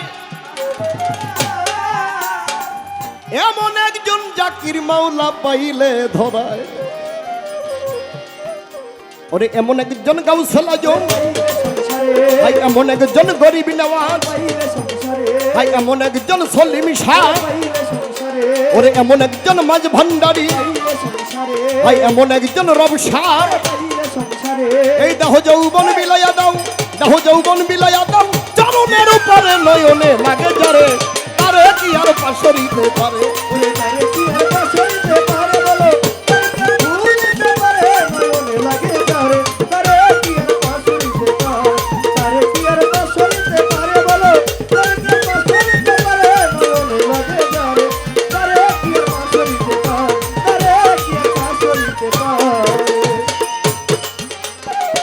এমন একজন জাকির মাওলা পাইলে ধরায়। ওরে এমন একজন গাউসুল আজম, হাই এমন একজন গরিব নওয়াজ, হাই এমন একজন সলিম শাহ, ওরে এমন একজন মাঝ ভান্ডারি, হাই এমন একজন রবসার। এই দেহ যৌবন বিলাইয়া দাও, দেহ যৌবন বিলাইয়া দাও, চরণের উপরে নয়নে লাগে যারে, তারে কি আর পাশরিতে পারে।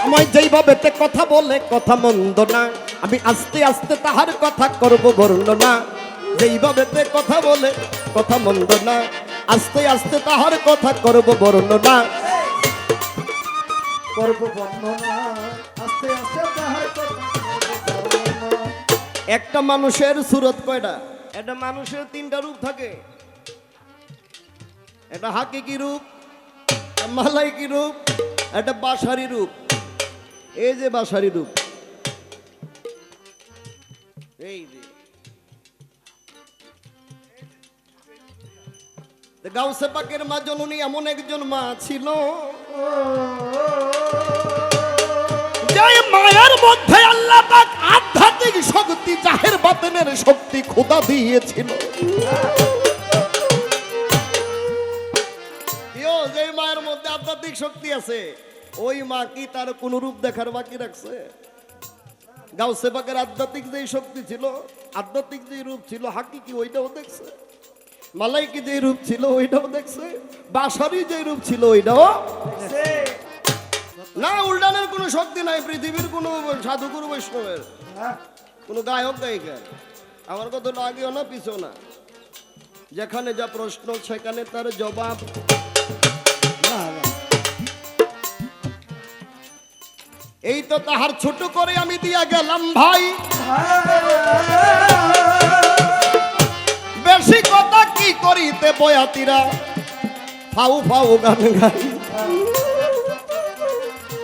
আমায় যেইভাবে কথা বলে কথা মন্দ না, আমি আস্তে আস্তে তাহার কথা করব বর্ণনা। যেইভাবে কথা বলে কথা মন্দ না, আস্তে আস্তে তাহার কথা করব বর্ণনা। একটা মানুষের সুরত কয়টা? একটা মানুষের 3টা রূপ থাকে। এটা হাকিকি রূপ, মালাইকি রূপ, একটা বাসারি রূপ। এই যে বাসারি রূপ, এই যে গাউসে পাকের মা জননী এমন একজন মা ছিল, যে মায়ের মধ্যে আল্লাহ পাক আধ্যাত্মিক শক্তি, জাহের বাতেনের শক্তি খোদা দিয়েছিল। যে মায়ের মধ্যে আধ্যাত্মিক শক্তি আছে, ওই মা কি তার কোন রূপ দেখার বাকি রাখছে? গাউসে পাকের আধ্যাত্মিক যে শক্তি ছিল, আধ্যাত্মিক যে রূপ ছিল, হাকিকি ওইটাও দেখছে। মালাইকি যে রূপ ছিল ওইটাও দেখছে। বাসারি যে রূপ ছিল ওইটাও না। উল্টানের কোনো শক্তি নাই পৃথিবীর কোনো সাধুগুরু বৈষ্ণবের, কোনো গায়ক গায়িকার। আমার কথা আগেও না পিছও না, যেখানে যা প্রশ্ন সেখানে তার জবাব। এই তো তাহার ছোট করে আমি দিয়া গেলাম ভাই, বেশি কথা কি করিতে বয়াতিরা ফাউ ফাউ গান গাই।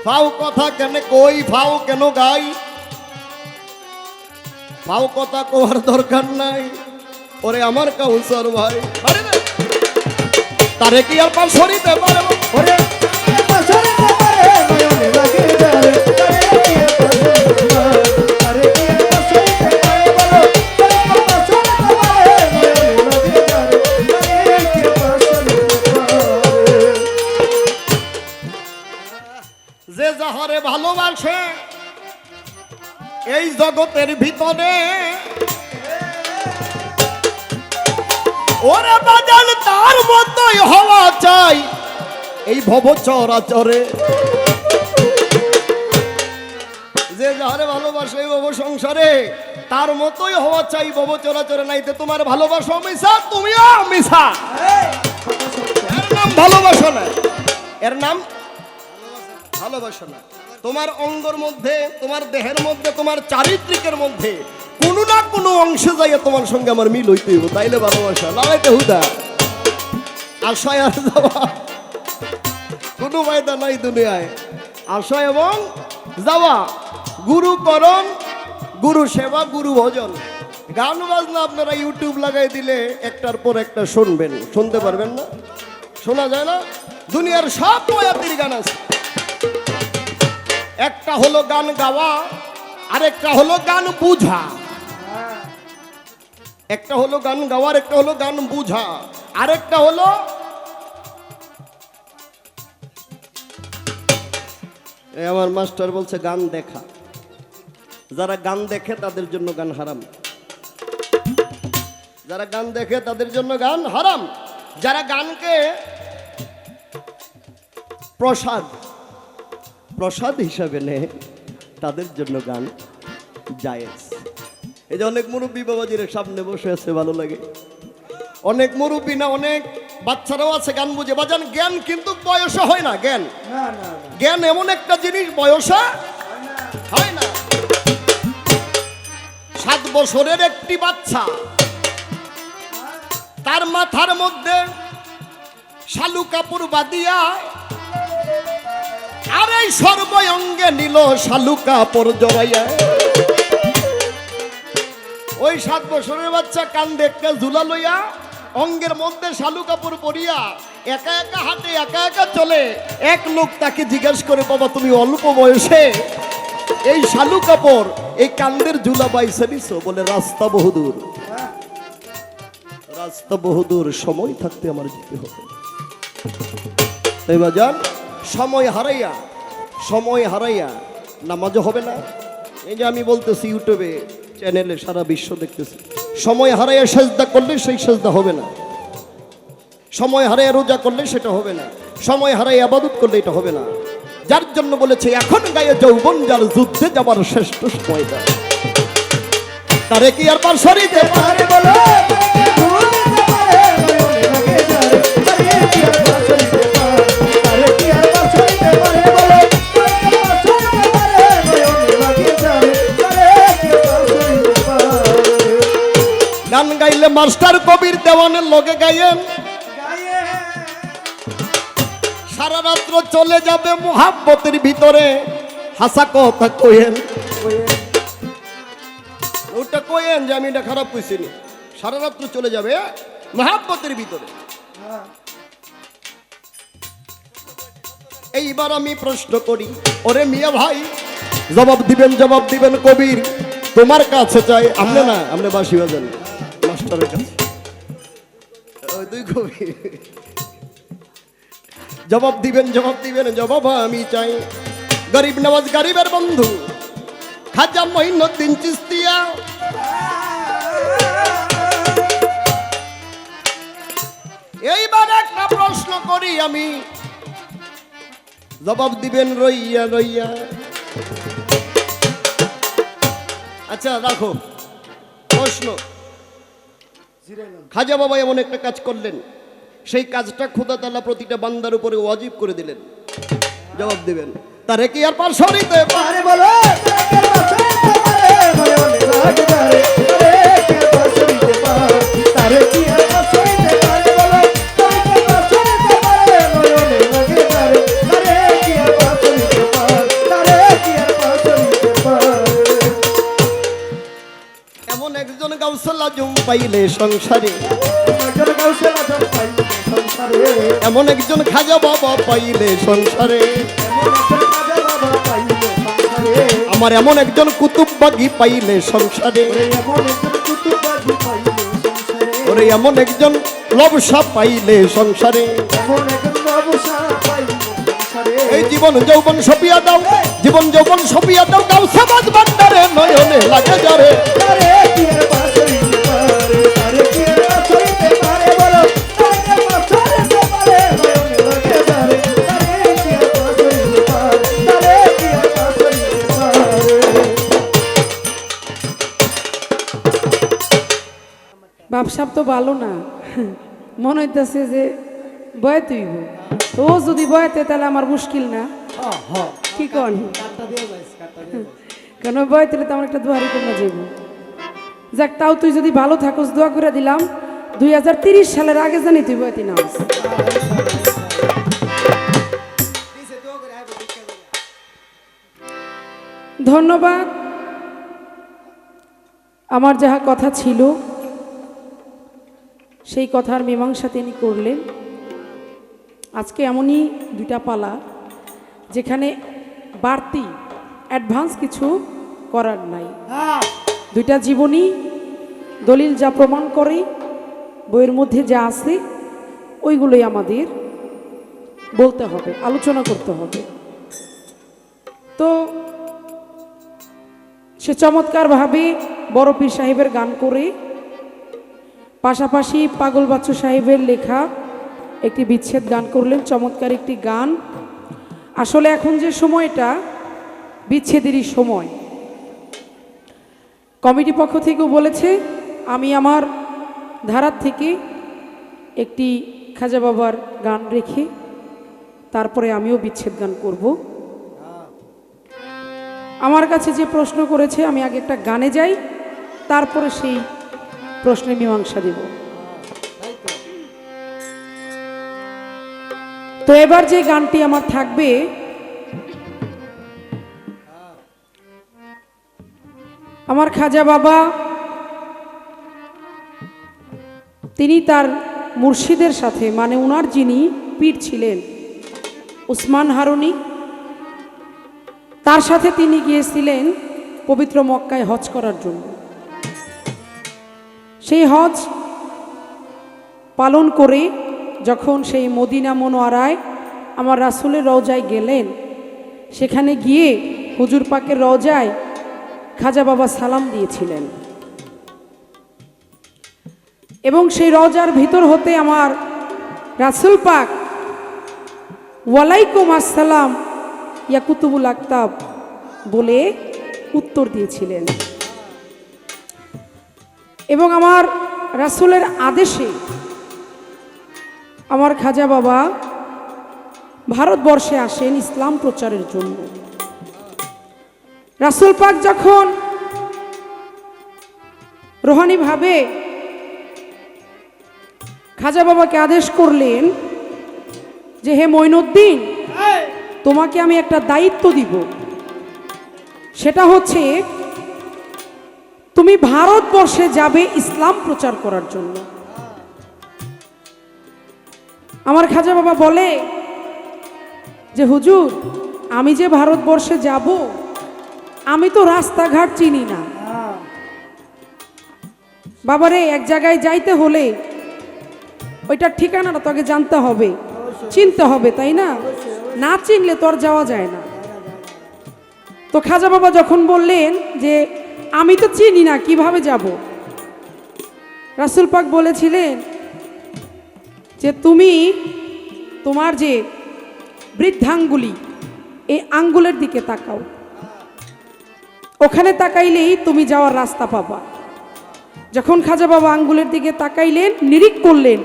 ফাউ কথা কেন কই, ফাউ কেন গাই? ফাউ কথা কোয়ার দরকার নাই। ওরে আমার কাউন্সার ভাই, তারে কি আর পাশ সরিতে পারবো? ওরে পাশরিতে পারে নয়নে লাগে যারে, আরে কি পাশরিতে পারে বলো, পাশরিতে পারে নয়নে লাগে যারে, আরে কি পাশরিতে পারে। যে যাহারে ভালোবাসে এই জগতের ভিতরে, ওরে বাজান তার মতোই হওয়া চাই এই ভব চরাচরে। যে যাহারে ভালোবাসে এই ভব সংসারে, তার মতোই হওয়া চাই ভব চরাচরে। নাইতে তোমার ভালোবাসা মিশা, তুমিও মিশা। এর নাম ভালোবাসা না, এর নাম ভালোবাসা না। তোমার অঙ্গর মধ্যে, তোমার দেহের মধ্যে, তোমার চারিত্রিকের মধ্যে কোনো না কোনো অংশে যাইয়া তোমার সঙ্গে আমার মিল হইতে হইব, তাইলে ভালোবাসা। লাগাইতে হুদা আশায় আর যাওয়া কোনো ফায়দা নাই দুনিয়ায়। আশা এবং যাওয়া, গুরুকরণ, গুরু সেবা, গুরু ভজন। গান বাজনা আপনারা ইউটিউব লাগাই দিলে একটার পর একটা শুনবেন, শুনতে পারবেন না? শোনা যায় না? দুনিয়ার সব বয়াতির গান আছে। একটা হলো গান গাওয়া, আরেকটা হলো গান বুঝা। একটা হলো গান গাওয়ার, একটা হলো গান বুঝা, আরেকটা হলো আমার মাস্টার বলছে গান দেখা। যারা গান দেখে তাদের জন্য গান হারাম। যারা গান দেখে তাদের জন্য গান হারাম। যারা গানকে প্রসাদ প্রসাদ হিসাবে নেয় তাদের জন্য গান জায়েজ। এই যে অনেক মুরব্বী বাবাজির সামনে বসে আছে, ভালো লাগে। অনেক মুরব্বী না, অনেক বাচ্চারাও আছে গান বুঝে। বাজান জ্ঞান কিন্তু বয়সে হয় না। জ্ঞান জ্ঞান এমন একটা জিনিস বয়সে হয় না। 7 বছরের একটি বাচ্চা, তার মাথার মধ্যে শালু কাপড় বাঁধিয়া আর এই সর্বঙ্গে নিল শালু কাপড় জড়াইয়া। ওই 7 বছরের বাচ্চা কান্দে একটা ঝুলা লইয়া, অঙ্গের মধ্যে শালু কাপড় পরিয়া একা একা হাঁটে, একা একা চলে। এক লোক তাকে জিজ্ঞাসা করে, বাবা তুমি অল্প বয়সে এই শালু কাপড়, এই কান্দের ঝুলা বাইছে নিছো? বলে রাস্তা বহুদূর, রাস্তা বহুদূর, সময় থাকতে আমার যেতে হবে। তাই বাজান সময় হারাইয়া, সময় হারাইয়া নামাজও হবে না। এই যে আমি বলতেছি ইউটিউবে চ্যানেলে সারা বিশ্ব দেখতেছি, সময় হারাইয়া সেজদা করলে সেই সেজদা হবে না। সময় হারাইয়া রোজা করলে সেটা হবে না। সময় হারাইয়া ইবাদত করলে এটা হবে না। যার জন্য বলেছে এখন গায়ে যৌবন যার, যুদ্ধে যাবার শ্রেষ্ঠ সময়টা। তারে কি আর পার সরিতে পারে বলো? গান গাইলে মাস্টার কবির দেওয়ানের লগে গাইয়েন, সারা রাত্র চলে যাবে মুহাব্বতের ভিতরে, হাসা কথা কইেন। ওটা কয়েন যে আমি এটা খারাপ কইছি নি। সারা রাত্র চলে যাবে মহাব্বতের ভিতরে। এইবার আমি প্রশ্ন করি, ওরে মিয়া ভাই, জবাব দিবেন কবির তোমার কাছে চাই। আমরা না, আমরা বাসি বাজান মাস্টারের কাছে। ওই দুই কবির জবাব দিবেন জবাব আমি চাই। গরিব নওয়াজ গরিবের বন্ধু খাজা মঈনুদ্দিন চিশতিয়া, এইবার একটা প্রশ্ন করি আমি, জবাব দিবেন রইয়া রইয়া। আচ্ছা রাখো প্রশ্ন। খাজা বাবা এমন একটা কাজ করলেন, সেই কাজটা খোদা তাআলা প্রতিটা বান্দার উপরে ওয়াজিব করে দিলেন। জবাব দিবেন, তারে কি আর পার সরিতে পারে বলো? এমন একজন গাউসুল আজম পাইলে সংসারে, এমন একজন খাজা বাবা পাইলে সংসারে, আমার এমন একজন কুতুববাগী পাইলে সংসারে, ওরে এমন একজন লবসা পাইলে সংসারে। এই জীবন যৌবন সপিয়া দাও, জীবন যৌবন সপিয়া দাও, গাউসাবাদ ভান্ডারে নয়নে লাগে যারে। বাপসাপ তো ভালো না, মনে হইতেছে যে বয়ে তুইব। তো ও যদি বয়াতে তাহলে আমার মুশকিল না, কি কন? কেন বয়ে তুলে তো আমার একটা দোয়ারি কমে যাব। যাক, তাও তুই যদি ভালো থাকস দোয়া করে দিলাম, 2030 সালের আগে জানি তুই বয়াতি না। ধন্যবাদ। আমার যাহা কথা ছিল সেই কথার মীমাংসা তিনি করলেন। আজকে এমনই দুইটা পালা যেখানে বাড়তি অ্যাডভান্স কিছু করার নাই। দুইটা জীবনী দলিল যা প্রমাণ করে, বইয়ের মধ্যে যা আছে ওইগুলোই আমাদের বলতে হবে, আলোচনা করতে হবে। তো সে চমৎকারভাবে বড় পীর সাহেবের গান করে, পাশাপাশি পাগল বাচ্চু সাহেবের লেখা একটি বিচ্ছেদ গান করলেন। চমৎকার একটি গান। আসলে এখন যে সময়টা বিচ্ছেদেরই সময়। কমিটি পক্ষ থেকেও বলেছে আমি আমার ধারার থেকে একটি খাজা বাবার গান রেখে তারপরে আমিও বিচ্ছেদ গান করব। আমার কাছে যে প্রশ্ন করেছে আমি আগে একটা গানে যাই, তারপরে সেই প্রশ্নের মীমাংসা দেব। তো এবার যে গানটি আমার থাকবে, আমার খাজা বাবা তিনি তার মুর্শিদের সাথে, মানে উনার যিনি পীর ছিলেন উসমান হারুনি, তার সাথে তিনি গিয়েছিলেন পবিত্র মক্কায় হজ করার জন্য। সেই হজ পালন করে যখন সেই মদিনা মনোয়ারায় আমার রাসূলের রওজায় গেলেন, সেখানে গিয়ে হুজুর পাকের রওজায় খাজা বাবা সালাম দিয়েছিলেন এবং সেই রওজার ভিতর হতে আমার রাসূল পাক ওয়ালাইকুম আসসালাম ইয়া কুতুবুল আকতাব বলে উত্তর দিয়েছিলেন এবং আমার রাসূলের আদেশে আমার খাজা বাবা ভারতবর্ষে আসেন ইসলাম প্রচারের জন্য। রাসূল পাক যখন রুহানিভাবে খাজা বাবাকে আদেশ করলেন যে হে মঈনুদ্দিন, তোমাকে আমি একটা দায়িত্ব দিব, সেটা হচ্ছে তুমি ভারতবর্ষে যাবে ইসলাম প্রচার করার জন্য। আমার খাজা বাবা বলে যে হুজুর, আমি যে ভারতবর্ষে যাব, আমি তো রাস্তাঘাট চিনি না। বাবারে, এক জায়গায় যাইতে হলে ওইটার ঠিকানাটা তো আগে জানতে হবে, চিনতে হবে, তাই না? না চিনলে তো আর যাওয়া যায় না। তো খাজা বাবা যখন বললেন যে আমি তো চিনি না, কিভাবে যাব, রাসূল পাক বলেছিলেন যে তুমি তোমার যে বৃদ্ধাঙ্গুলি, এই আঙ্গুলের দিকে তাকাও, ওখানে তাকাইলেই তুমি যাওয়ার রাস্তা পাবা। যখন খাজা বাবা আঙ্গুলের দিকে তাকাইলেন, নিরিখ করলেন,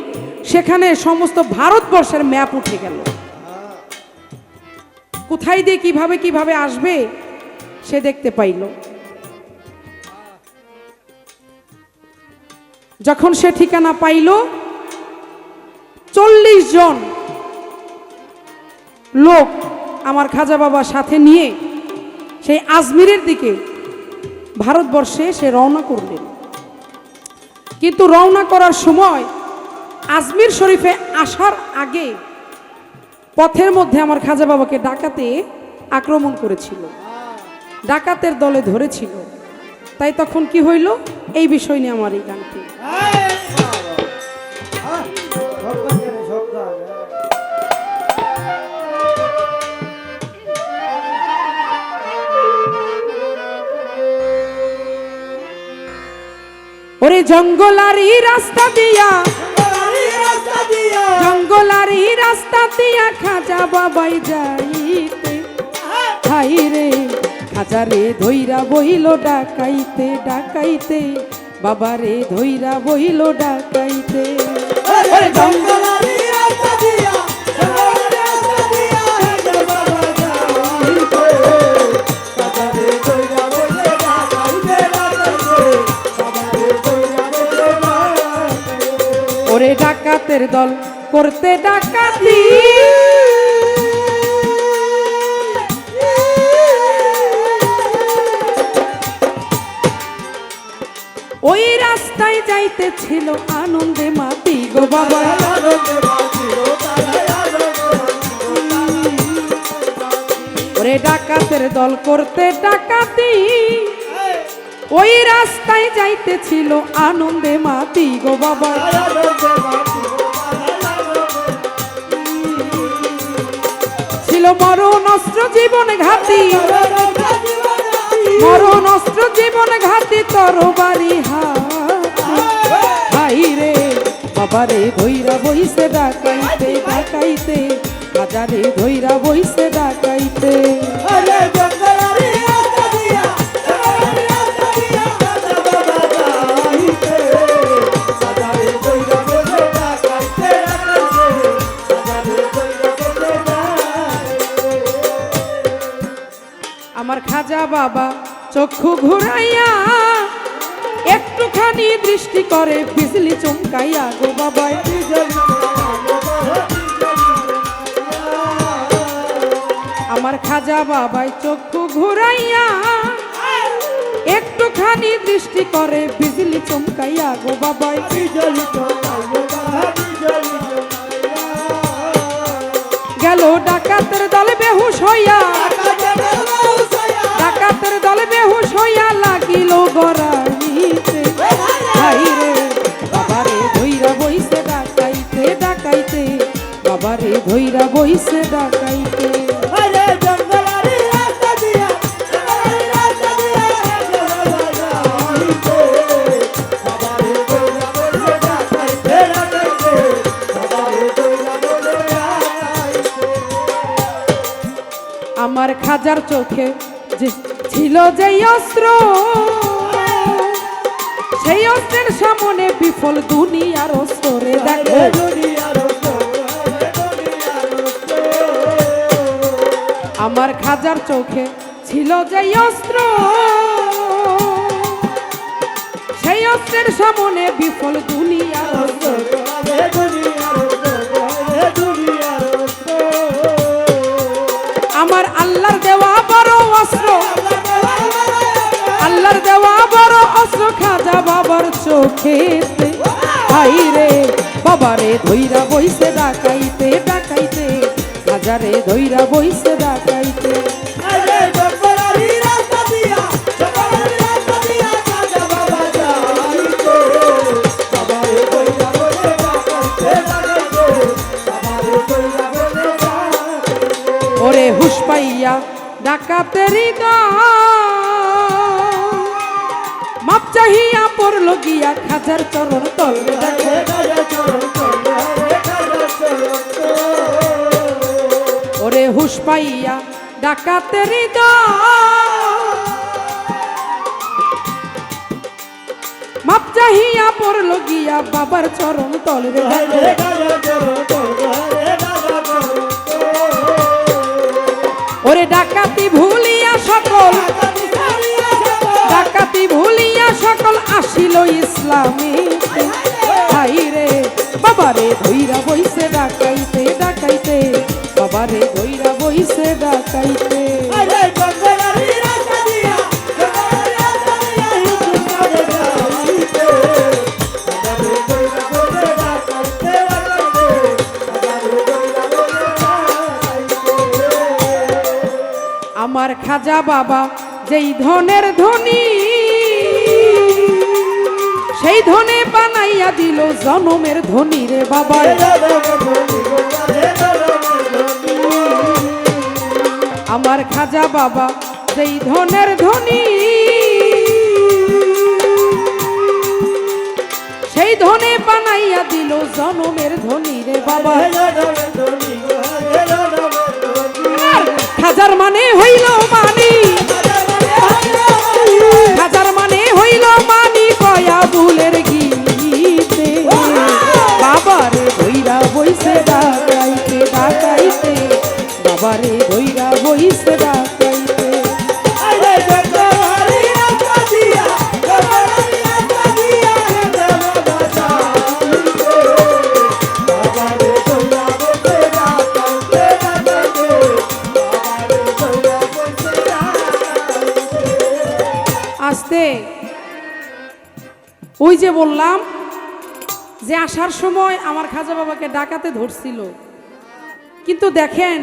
সেখানে সমস্ত ভারতবর্ষের ম্যাপ উঠে গেল। কোথায় দিয়ে কিভাবে কিভাবে আসবে সে দেখতে পাইল। যখন সে ঠিকানা পাইল, 40 জন লোক আমার খাজা বাবার সাথে নিয়ে সেই আজমিরের দিকে ভারতবর্ষে সে রওনা করলেন। কিন্তু রওনা করার সময় আজমির শরীফে আসার আগে পথের মধ্যে আমার খাজা বাবাকে ডাকাতে আক্রমণ করেছিল, ডাকাতের দলে ধরেছিল। তাই তখন কি হইল, এই বিষয় নিয়ে আমার এই গানটি। ওরে জঙ্গলারি রাস্তা দিয়া, জঙ্গলারি রাস্তা দিয়া খাজা বাবাই যাইতে, হাই রে খাজা রে ধইরা বইল ডাকাইতে, ডাকাইতে বাবা রে ধইরা বইল ডাকাইতে। ওরে জঙ্গলারি রাস্তা দিয়া, ওরে ডাকাতের দল করতে ডাকাতি, ওই রাস্তায় যাইতেছিল আনন্দে মাতি গো বাবা। ওরে ডাকাতের দল করতে ডাকাতি, ওই রাস্তায় যাইতেছিল আনন্দে মাতি গো বাবা। ছিল মরণ অস্ত্র জীবন ঘাতি, মরণ অস্ত্র জীবন ঘাতি তরবারি হাই রে বাবা রে ধইরা বইছে ডাকাইতে, ডাকাইতে খাজা রে ধইরা বইছে ডাকাইতে। আমার খাজা বাবা চক্ষু ঘুরাইয়া একটুখানি দৃষ্টি করে বিজলি চমকাইয়া গো বাবা। আমার খাজা বাবাই চক্ষু ঘুরাইয়া একটুখানি দৃষ্টি করে বিজলি চমকাইয়া গো বাবা। গেল ডাকাতের দল বেহুশ হইয়া, ডাকাতের দল বেহুশ হইয়া লাগিল গড়াইতে, হাই রে বাবা রে ধইরা বইছে ডাকাইতে, ডাকাইতে বাবা রে ধইরা বইছে ডাকাইতে। আমার খাজার চোখে যে ছিল যেই অস্ত্র, সেই অস্ত্রের সামনে বিফল দুনিয়ার অস্ত্র রে। দেখো আমার খাজার চোখে ছিল যেই অস্ত্র, সেই অস্ত্রের সামনে বিফল দুনিয়ার অস্ত্র। আমার আল্লাহর দেওয়া বড় অস্ত্র, আল্লাহর দেওয়া বড় অস্ত্র চোখেতে হাইরে বাবারে ধইরা বইছে ডাকাইতে ডাকাইতে হাজারে ধইরা বইছে ডাকাইতে আরে জঙ্গলারি রাস্তা দিয়া জঙ্গলারি রাস্তা দিয়া খাজা বাবা যাইতো বাবারে কইরা বলে ডাকাইতে ডাকাইতে বাবারে কইরা বলে ডাকাইতে ওরে হুশ পাইয়া ডাকাতেরি মাপ চাহিয়া পড়ল গিয়া খাজার চরণ তলবে দেখে ওরে হুশ পাইয়া ডাকাতেরি মাপ চাহিয়া পড়ল গিয়া বাবার চরণ তলবে দেখে ওরে ডাকাতি ভুলিয়া সকল ডাকাতি ভুলিয়া সকল আসিল ইসলামে হাইরে বাবারে ধইরা বইছে ডাকাইতে ডাকাইতে বাবারে ধইরা বইছে ডাকাইতে আরে জঙ্গলারি রাস্তা দিয়া জঙ্গলারি রাস্তা দিয়া হিজুর কাজে যাইতে বাবারে কইরা বলে ডাকাইতে ডাকাইতে বাবারে কইরা বলে ডাকাইতে আমার খাজা বাবা যেই ধনের ধনী সেই ধনে বানাইয়া দিল জনমের ধনী রে বাবা আমার খাজা বাবা যেই ধনের ধনী সেই ধনে বানাইয়া দিল জনমের ধনী রে বাবা খাজার মানে হইল মানি খাজার মানে হইল মানি কয়া বুলের গীতে বাবারে ধইরা বইছে ডাকাইতে ডাকাইতে বাবারে ধইরা বইছে ডাকাইতে আরে জঙ্গলারি রাস্তা দিয়া জঙ্গলারি রাস্তা দিয়া খাজা বাবা যাইতো বাবারে কইরা বলে ডাকাইতে ডাকাইতে বাবারে কইরা বলে ডাকাইতে আসতে ওই যে বললাম যে আসার সময় আমার খাজা বাবাকে ডাকাতে ধরছিল, কিন্তু দেখেন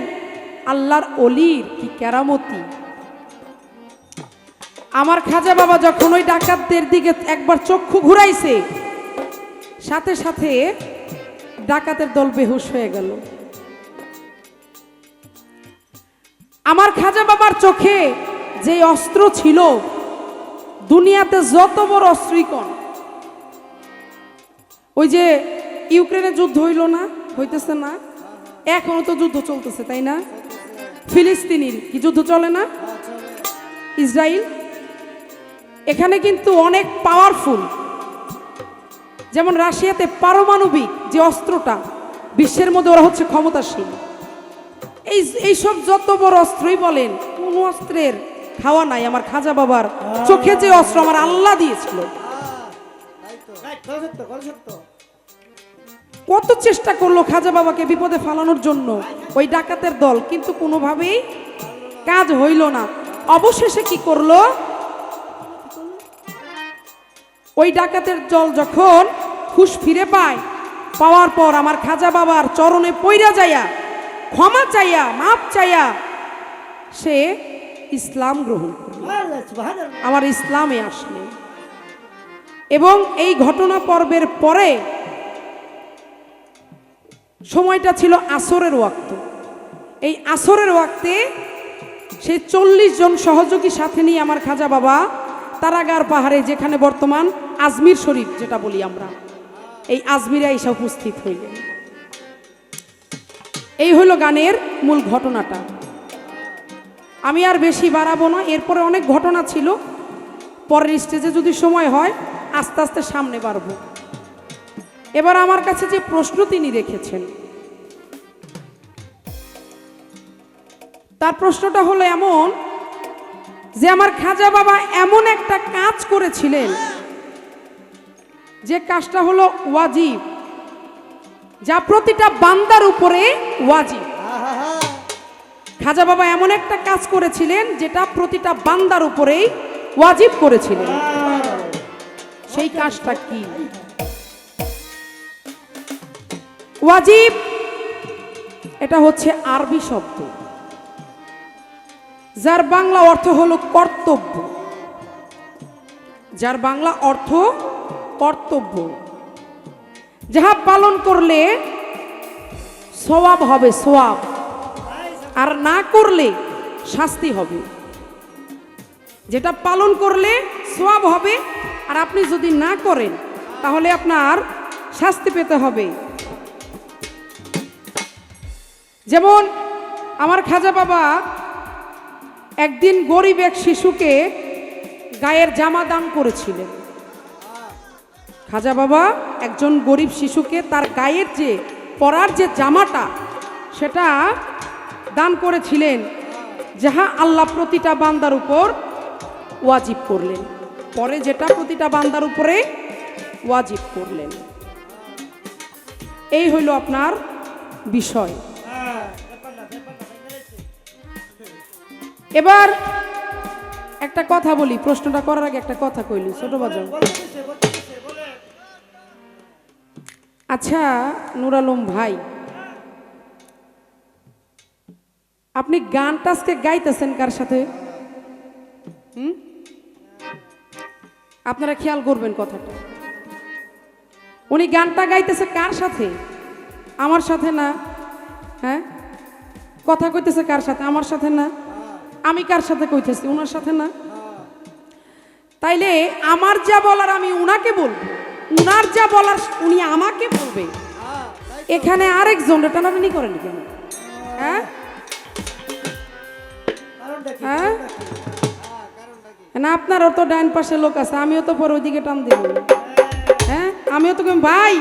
আল্লাহর অলির কি কেরামতি। আমার খাজা বাবা যখন ওই ডাকাতদের দিকে একবার চক্ষু ঘুরাইছে, সাথে সাথে ডাকাতের দল বেহুশ হয়ে গেল। আমার খাজা বাবার চোখে যে অস্ত্র ছিল, দুনিয়াতে যত বড় অস্ত্রই কোন, ওই যে ইউক্রেনে যুদ্ধ হইল না, হইতেছে না, এখনো তো যুদ্ধ চলতেছে তাই না? ফিলিস্তিনির কি যুদ্ধ চলে না? ইসরায়েল, এখানে কিন্তু অনেক পাওয়ারফুল। যেমন রাশিয়াতে পারমাণবিক যে অস্ত্রটা, বিশ্বের মধ্যে ওরা হচ্ছে ক্ষমতাশীল। এইসব যত বড় অস্ত্রই বলেন, কোন অস্ত্রের খাওয়া নাই আমার খাজা বাবার চোখে যে অস্ত্র আমার আল্লাহ দিয়েছিল। কত চেষ্টা করলো খাজা বাবাকে বিপদে ফালানোর জন্য ওই ডাকাতের দল, কিন্তু কোনোভাবেই কাজ হইল না। অবশেষে কি করলো, ওই ডাকাতের দল যখন হুঁশ ফিরে পায়, পাওয়ার পর আমার খাজা বাবার চরণে পইরা যাইয়া ক্ষমা চাইয়া মাপ চাইয়া সে ইসলাম গ্রহণ করল, আমার ইসলামে আসলে। এবং এই ঘটনা পর্বের পরে সময়টা ছিল আসরের ওয়াক্ত। এই আসরের ওয়াক্তে সেই 40 জন সহযোগী সাথে নিয়ে আমার খাজা বাবা তারাগার পাহাড়ে, যেখানে বর্তমান আজমির শরীফ যেটা বলি আমরা, এই আজমিরে এসে উপস্থিত হইলেন। এই হলো গানের মূল ঘটনাটা। আমি আর বেশি বাড়াবো না, এরপরে অনেক ঘটনা ছিল, পরের স্টেজে যদি সময় হয় আস্তে আস্তে সামনে বাড়বো। এবার আমার কাছে যে প্রশ্ন তিনি রেখেছেন, তার প্রশ্নটা হলো এমন যে আমার খাজা বাবা এমন একটা কাজ করেছিলেন যে কাজটা হলো ওয়াজিব, যা প্রতিটা বান্দার উপরে ওয়াজিব। খাজা বাবা এমন একটা কাজ করেছিলেন যেটা প্রতিটা বান্দার উপরেই ওয়াজিব করেছিলেন। সেই কাজটা কি? ওয়াজিব এটা হচ্ছে আরবি শব্দ, যার বাংলা অর্থ হলো কর্তব্য। যার বাংলা অর্থ কর্তব্য, যাহা পালন করলে সওয়াব হবে, সওয়াব, আর না করলে শাস্তি হবে। যেটা পালন করলে সওয়াব হবে, আর আপনি যদি না করেন তাহলে আপনার শাস্তি পেতে হবে। যেমন আমার খাজা বাবা একদিন গরিব এক শিশুকে গায়ের জামা দান করেছিলেন। খাজা বাবা একজন গরিব শিশুকে তার গায়ের যে পরার যে জামাটা সেটা দান করেছিলেন, যাহা আল্লাহ প্রতিটা বান্দার উপর ওয়াজিব করলেন। পরে যেটা প্রতিটা বান্দার উপরে ওয়াজিব করলেন, এই হইল আপনার বিষয়। এবার একটা কথা বলি, প্রশ্নটা করার আগে একটা কথা কইলি ছোট বাজান। আচ্ছা নুর আলম ভাই, আপনি গানটা আজকে গাইতেছেন কার সাথে? আপনারা খেয়াল করবেন কথাটা। উনি গানটা গাইতেছে কার সাথে? আমার সাথে না। হ্যাঁ, কথা কইতেছে কার সাথে? আমার সাথে না। আমি কার সাথে কইতেছি? ওনার সাথে না। তাইলে আমার যা বলার আমি উনাকে বলবো, উনার যা বলার উনি আমাকে বলবে। এখানে আরেকজন টানাটানি করেন কেন? হ্যাঁ হ্যাঁ, না আপনারও তো ডাইন পাশে লোক আছে, আমিও তো পরে ওইদিকে টান দিব। হ্যাঁ, আমিও তো ভাই,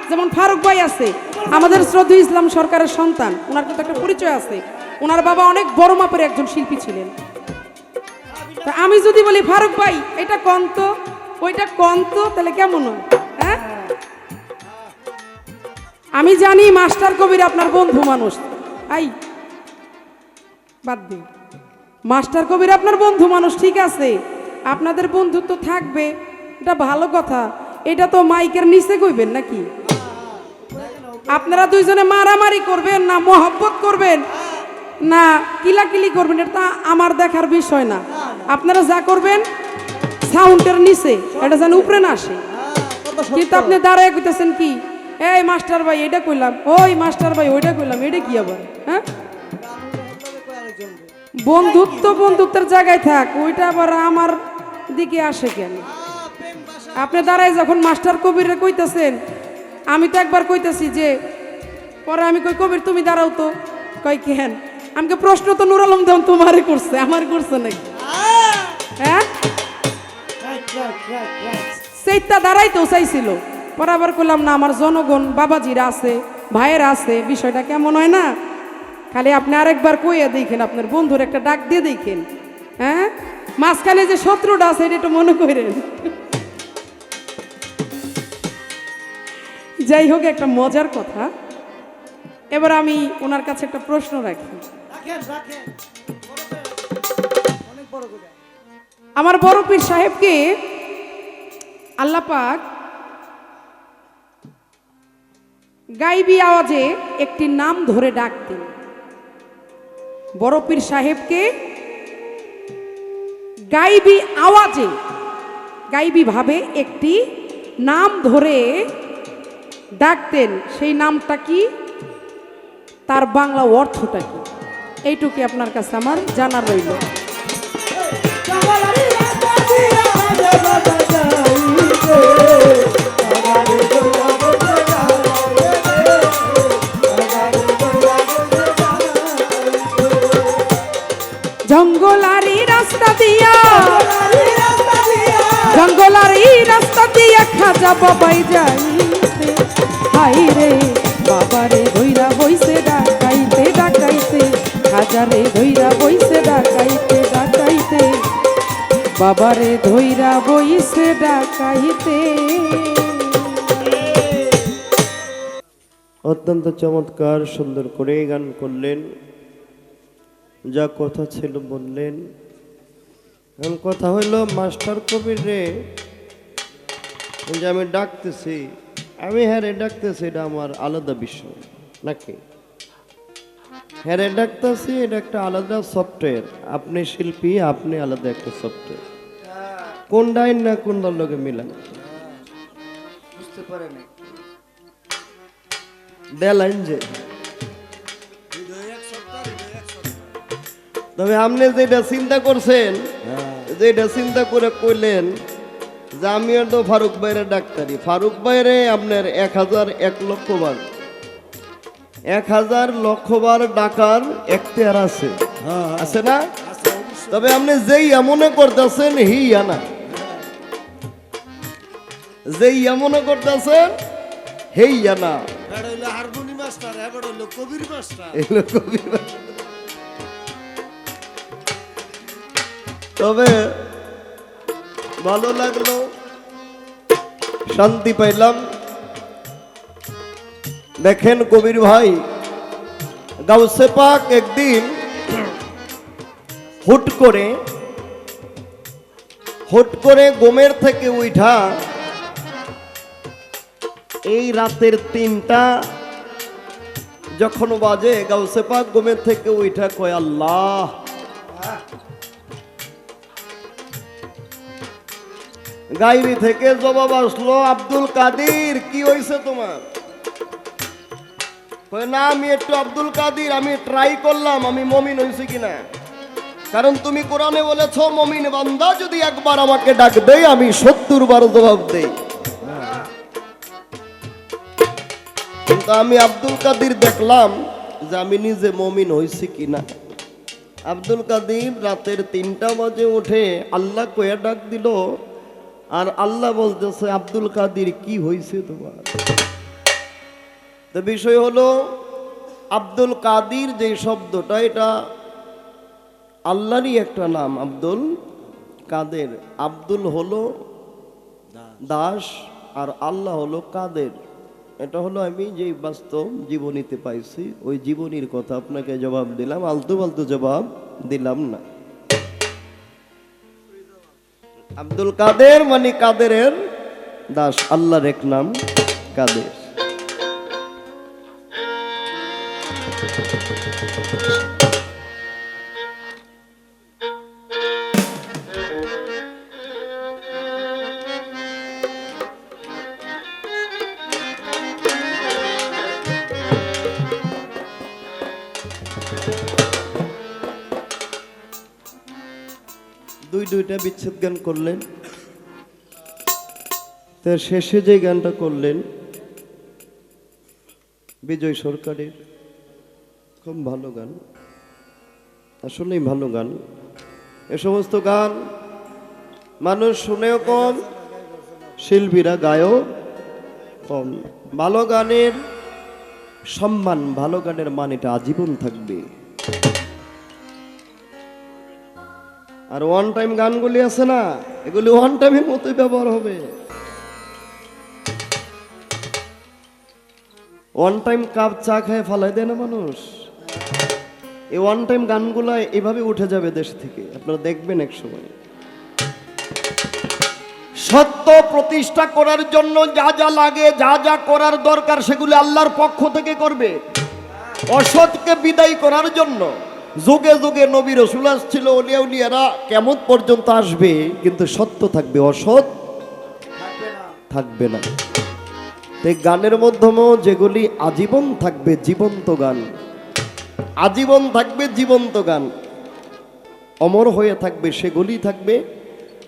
যেমন ফারুক ভাই আছে আমাদের শ্রদ্ধেয় ইসলাম সরকারের সন্তান, ওনার কিন্তু একটা পরিচয় আছে। ওনার বাবা অনেক বড় মাপের একজন শিল্পী ছিলেন। তা আমি যদি বলি ফারুক ভাই এটা কন্ত, ওইটা কন্ত, তাহলে কেমন হয়? হ্যাঁ, আমি জানি মাস্টার কবির আপনার বন্ধু মানুষ, আই বাদ দিন। মাস্টার কবির আপনার বন্ধু মানুষ, ঠিক আছে, আপনাদের বন্ধুত্ব থাকবে, এটা ভালো কথা। এটা তো মাইকের নিচে কইবেন নাকি? আপনারা দুইজনে মারামারি করবেন না মহব্বত করবেন না কিলাকিলি করবেন, এটা আমার দেখার বিষয় না। আপনারা যা করবেন সাউন্ডের নিচে, এটা যেন উপরে না আসে। কিন্তু আপনি দাঁড়ায় কইতেছেন কি, এই মাস্টার ভাই এটা কইলাম, ওই মাস্টার ভাই ওইটা কইলাম, এটা কি আবার? হ্যাঁ, বন্ধুত্ব বন্ধুত্বের জায়গায় থাক, ওইটা আবার আমার দিকে আসে কেন? আপনি দাঁড়ায় যখন মাস্টার কবির কইতেছেন, আমি তো একবার কইতেছি যে, পরে আমি কই কবির তুমি দাঁড়াও তো, কই কেন? আমাকে প্রশ্ন তো নুর আলম দেন তোমারে করছে, আমার করছে নাকি? হ্যাঁ, সেইটা দাঁড়াইতেও চাইছিল, পরে আবার কইলাম না, আমার জনগণ বাবাজিরা আছে, ভাইয়েরা আছে, বিষয়টা কেমন হয় না? খালি আপনি আরেকবার কইয়া দেখেন, আপনার বন্ধুর একটা ডাক দিয়ে দেখেন। হ্যাঁ, মাঝখানে যে শত্রুটা আছে এটা একটু মনে করেন। যাই হোক, একটা মজার কথা। এবার আমি ওনার কাছে একটা প্রশ্ন রাখি। আমার বড় পীর সাহেবকে আল্লাহ পাক গাইবি আওয়াজে একটি নাম ধরে ডাকতেন। বড় পীর সাহেবকে গাইবি আওয়াজে, গাইবি ভাবে একটি নাম ধরে ডাকতেন। সেই নামটা কি, তার বাংলা অর্থটা কি, এইটুকু আপনার কাছে আমার জানা রইল। জঙ্গলারি রাস্তা দিয়া, জঙ্গলারি রাস্তা দিয়া খাজা বাবাই যাইতে, হাই রে বাবারে ধইরা বইছে ডাকাইতে ডাকাইতে, খাজারে ধইরা বইছে ডাকাইতে ডাকাইতে, বাবারে ধইরা বইছে ডাকাইতে। অত্যন্ত চমৎকার সুন্দর করে গান করলেন, যা কথা ছিল বললেন। এখন কথা হইল মাস্টার কবির রে এই যে আমি ডাকতেছি, আমি হ্যাঁ রে ডাকতেছি, এটা আমার আলাদা বিষয় নাকি? হ্যাঁ রে ডাকতেছি, এটা একটা আলাদা সফটওয়্যার। আপনি শিল্পী, আপনি আলাদা একটা সফটওয়্যার। কোন ডাইন না কোন দল লোকে মিলান বুঝতে পারে না। দেলাইন যে। তবে আপনি যেটা চিন্তা করছেন, যেটা চিন্তা করে কইলেন যে আমিও তো ফারুক ভাইয়ের ডাক্তারি, ফারুক ভাইয়ের আপনার 1001 বার 1000 বার ডাকার এখতিয়ার আছে, আছে না? তবে আপনি যেই এমনে করতেছেন হিয়া না, যেই এমনে করতেছেন হেইয়া না, হারমোনি মাস্টার, এবার হইলো কবির মাস্টার। এগুলো কবি। তবে ভালো লাগলো, শান্তি পাইলাম। দেখেন কবির ভাই, গাউসে পাক একদিন হুট করে গোমের থেকে উঠা এই রাতের 3টা যখন বাজে, গাউসে পাক গোমের থেকে উঠা কয় আল্লাহ, গাইবি থেকে জবাব আসলো, আব্দুল কাদির কি হয়েছে তোমার? কয় না, আমি একটু আব্দুল কাদির আমি ট্রাই করলাম আমি মমিন হয়েছি কিনা, কারণ তুমি কোরআনে বলেছো মমিন বান্দা যদি একবার আমাকে ডাক দেয় আমি 70 বার জবাব দেই। কিন্তু আমি আব্দুল কাদির দেখলাম যে আমি নিজে মমিন হয়েছি কিনা। আব্দুল কাদির রাতের 3টা বাজে উঠে আল্লাহ কয়া ডাক দিল, আর আল্লাহ বলতেছে আব্দুল কাদির কি হয়েছে তোমার? তো বিষয় হলো আব্দুল কাদির যে শব্দটা, এটা আল্লাহরই একটা নাম, আব্দুল কাদের। আব্দুল হলো দাস আর আল্লাহ হলো কাদের। এটা হলো আমি যে বাস্তব জীবনীতে পাইছি, ওই জীবনীর কথা আপনাকে জবাব দিলাম, আলতু ফালতু জবাব দিলাম না। আব্দুল কাদের মানে কাদেরের দাস, আল্লাহর এক নাম কাদের। দুইটা বিচ্ছেদ গান করলেন, তার শেষে যে গানটা করলেন বিজয় সরকারের, খুব ভালো গান, আসলেই ভালো গান। এ সমস্ত গান মানুষ শুনেও কম, শিল্পীরা গায়ও কম। ভালো গানের সম্মান, ভালো গানের মান এটা আজীবন থাকবে। আর ওয়ান টাইম গানগুলি আছে না, এগুলি ওয়ান টাইমের মতোই ব্যবহার হবে। ওয়ান টাইম কাপ চা খায় ফালাই দেয় না মানুষ, এই ওয়ান টাইম গানগুলা এভাবে উঠে যাবে দেশ থেকে, আপনারা দেখবেন এক সময়। সত্য প্রতিষ্ঠা করার জন্য যা যা লাগে, যা যা করার দরকার সেগুলি আল্লাহর পক্ষ থেকে করবে। অসৎকে বিদায় করার জন্য যুগে যুগে নবী রাসূল ছিল, ওলিয়া উলিয়ারা কিয়ামত পর্যন্ত আসবে, কিন্তু সত্য থাকবে, অসৎ থাকবে না। এই গানের মাধ্যমেও যেগুলি আজীবন থাকবে জীবন্ত গান, আজীবন থাকবে জীবন্ত গান, অমর হয়ে থাকবে, সেগুলি থাকবে।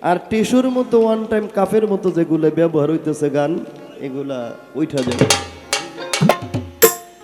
আর টিস্যুর মতো ওয়ান টাইম কাফের মতো যেগুলো ব্যবহার হইতেছে গান, এগুলা উঠা যাবে।